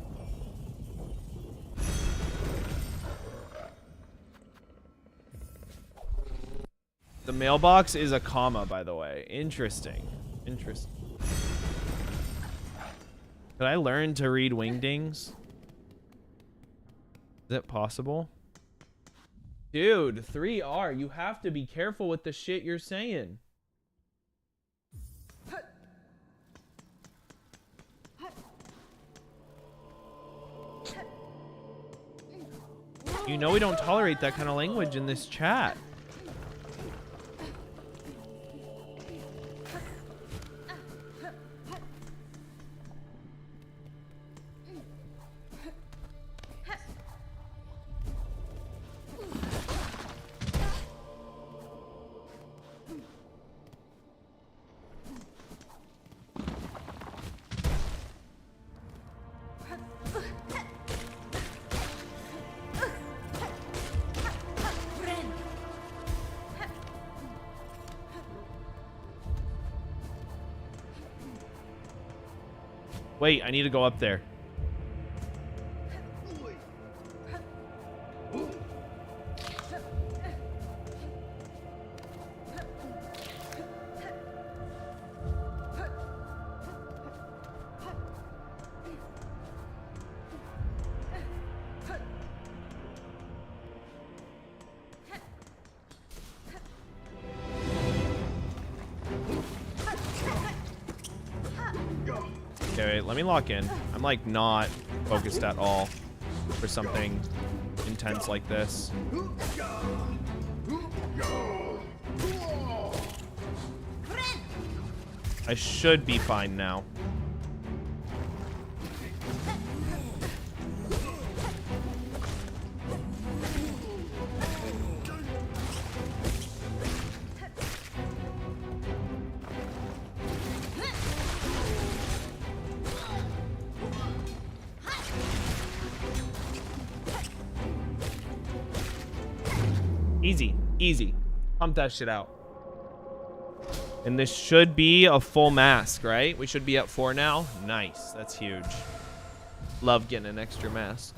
The mailbox is a comma, by the way. Interesting. Interesting. Could I learn to read wingdings? Is it possible? Dude, 3R, you have to be careful with the shit you're saying. You know we don't tolerate that kind of language in this chat. Wait, I need to go up there. Okay, wait, let me lock in. I'm like not focused at all for something intense like this. I should be fine now. Easy, easy. Pump that shit out. And this should be a full mask, right? We should be at 4 now. Nice, that's huge. Love getting an extra mask.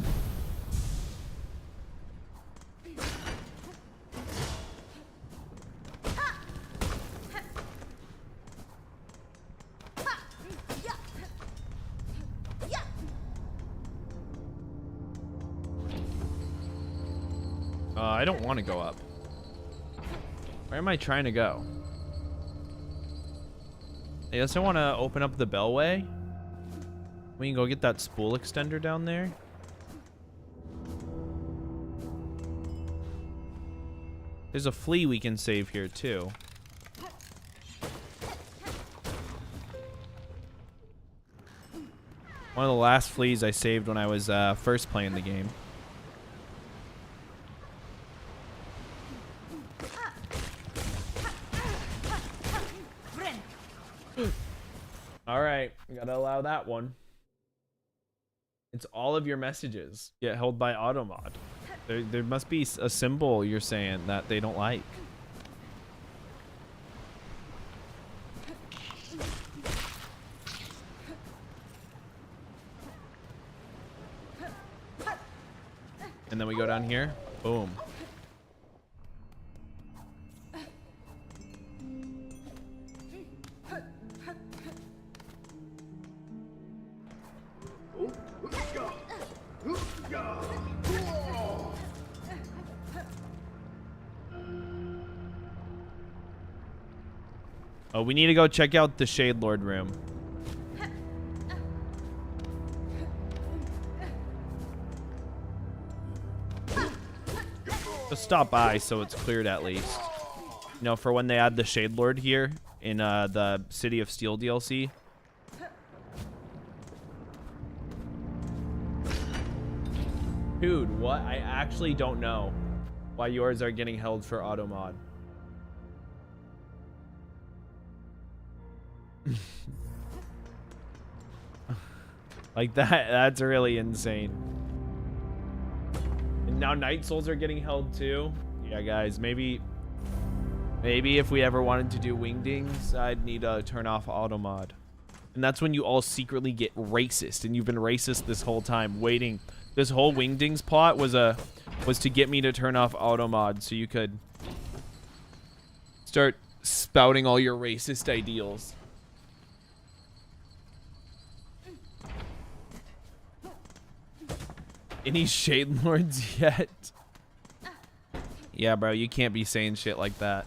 I don't want to go up. Where am I trying to go? I guess I want to open up the bellway. We can go get that spool extender down there. There's a flea we can save here too. One of the last fleas I saved when I was first playing the game. All right, we gotta allow that one. It's all of your messages get held by automod. There must be a symbol you're saying that they don't like. And then we go down here. Boom. Oh, we need to go check out the Shade Lord room. Just stop by so it's cleared at least. You know, for when they add the Shade Lord here in the City of Steel DLC. Dude, what? I actually don't know why yours are getting held for auto mod. Like that's really insane. And now night souls are getting held too. Yeah, guys, maybe if we ever wanted to do wingdings, I'd need to turn off auto mod. And that's when you all secretly get racist, and you've been racist this whole time, waiting. This whole wingdings plot was to get me to turn off auto mod so you could start spouting all your racist ideals. Any Shade Lords yet? Yeah, bro, you can't be saying shit like that.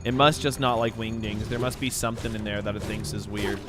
It must just not like wingdings. There must be something in there that it thinks is weird.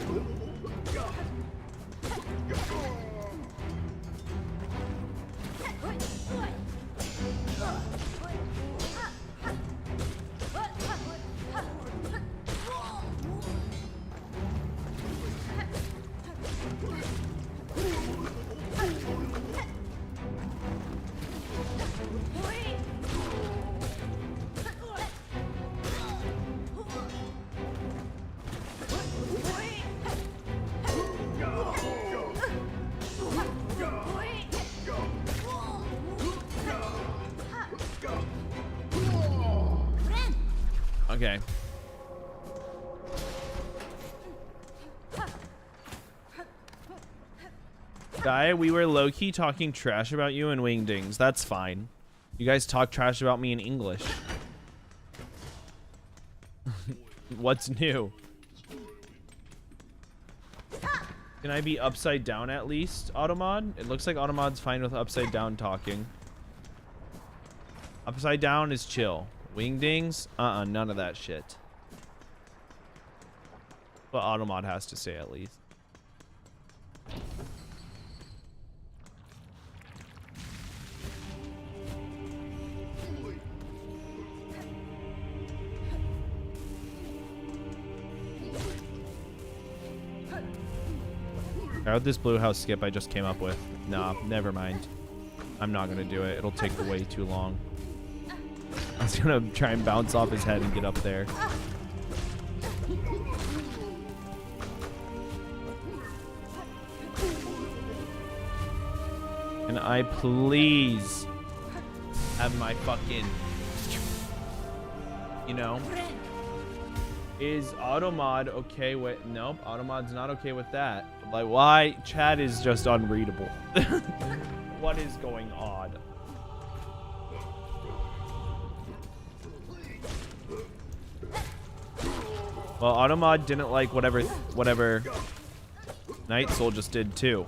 Okay. Guy, we were low-key talking trash about you in wingdings. That's fine. You guys talk trash about me in English. What's new? Can I be upside down at least, Automod? It looks like Automod's fine with upside down talking. Upside down is chill. Wingdings? None of that shit. But Automod has to say at least. How'd this blue house skip I just came up with? Nah, never mind. I'm not gonna do it. It'll take way too long. I was gonna try and bounce off his head and get up there. Can I please have my fucking, you know? Is Automod okay with, nope, Automod's not okay with that. Like, why? Chat is just unreadable. What is going on? Well, Automod didn't like whatever Night Soul just did too.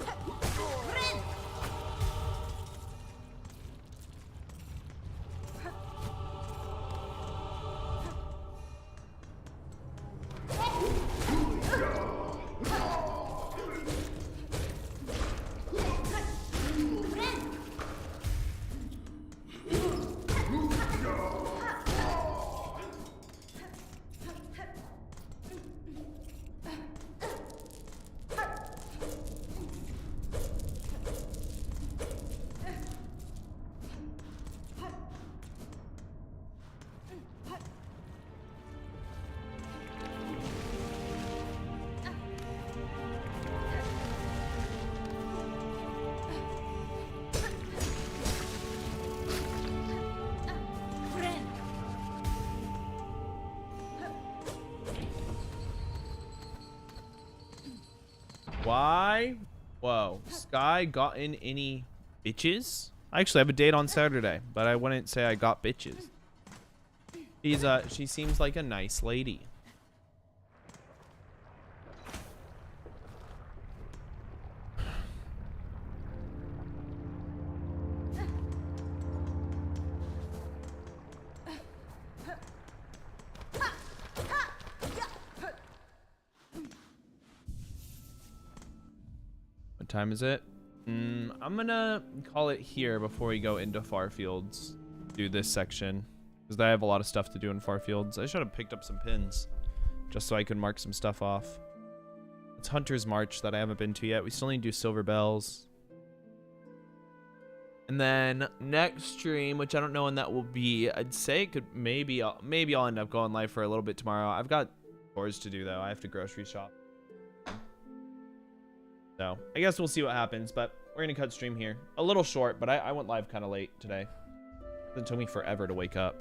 Why? Whoa. Sky gotten any bitches? I actually have a date on Saturday, but I wouldn't say I got bitches. She seems like a nice lady. What time is it? I'm gonna call it here before we go into Farfields. Do this section because I have a lot of stuff to do in Farfields. I should have picked up some pins just so I could mark some stuff off. It's Hunter's March that I haven't been to yet. We still need to do Silver Bells. And then next stream, which I don't know when that will be, I'd say it could maybe I'll end up going live for a little bit tomorrow. I've got chores to do though. I have to grocery shop. So I guess we'll see what happens, but we're gonna cut stream here. A little short, but I went live kind of late today. It took me forever to wake up.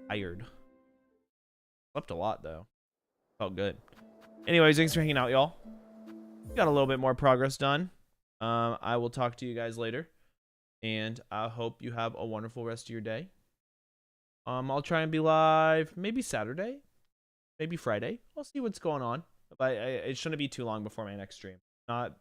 Tired. Slept a lot though. Felt good. Anyways, thanks for hanging out, y'all. Got a little bit more progress done. I will talk to you guys later, and I hope you have a wonderful rest of your day. I'll try and be live maybe Saturday, maybe Friday. I'll see what's going on. But it shouldn't be too long before my next stream. Not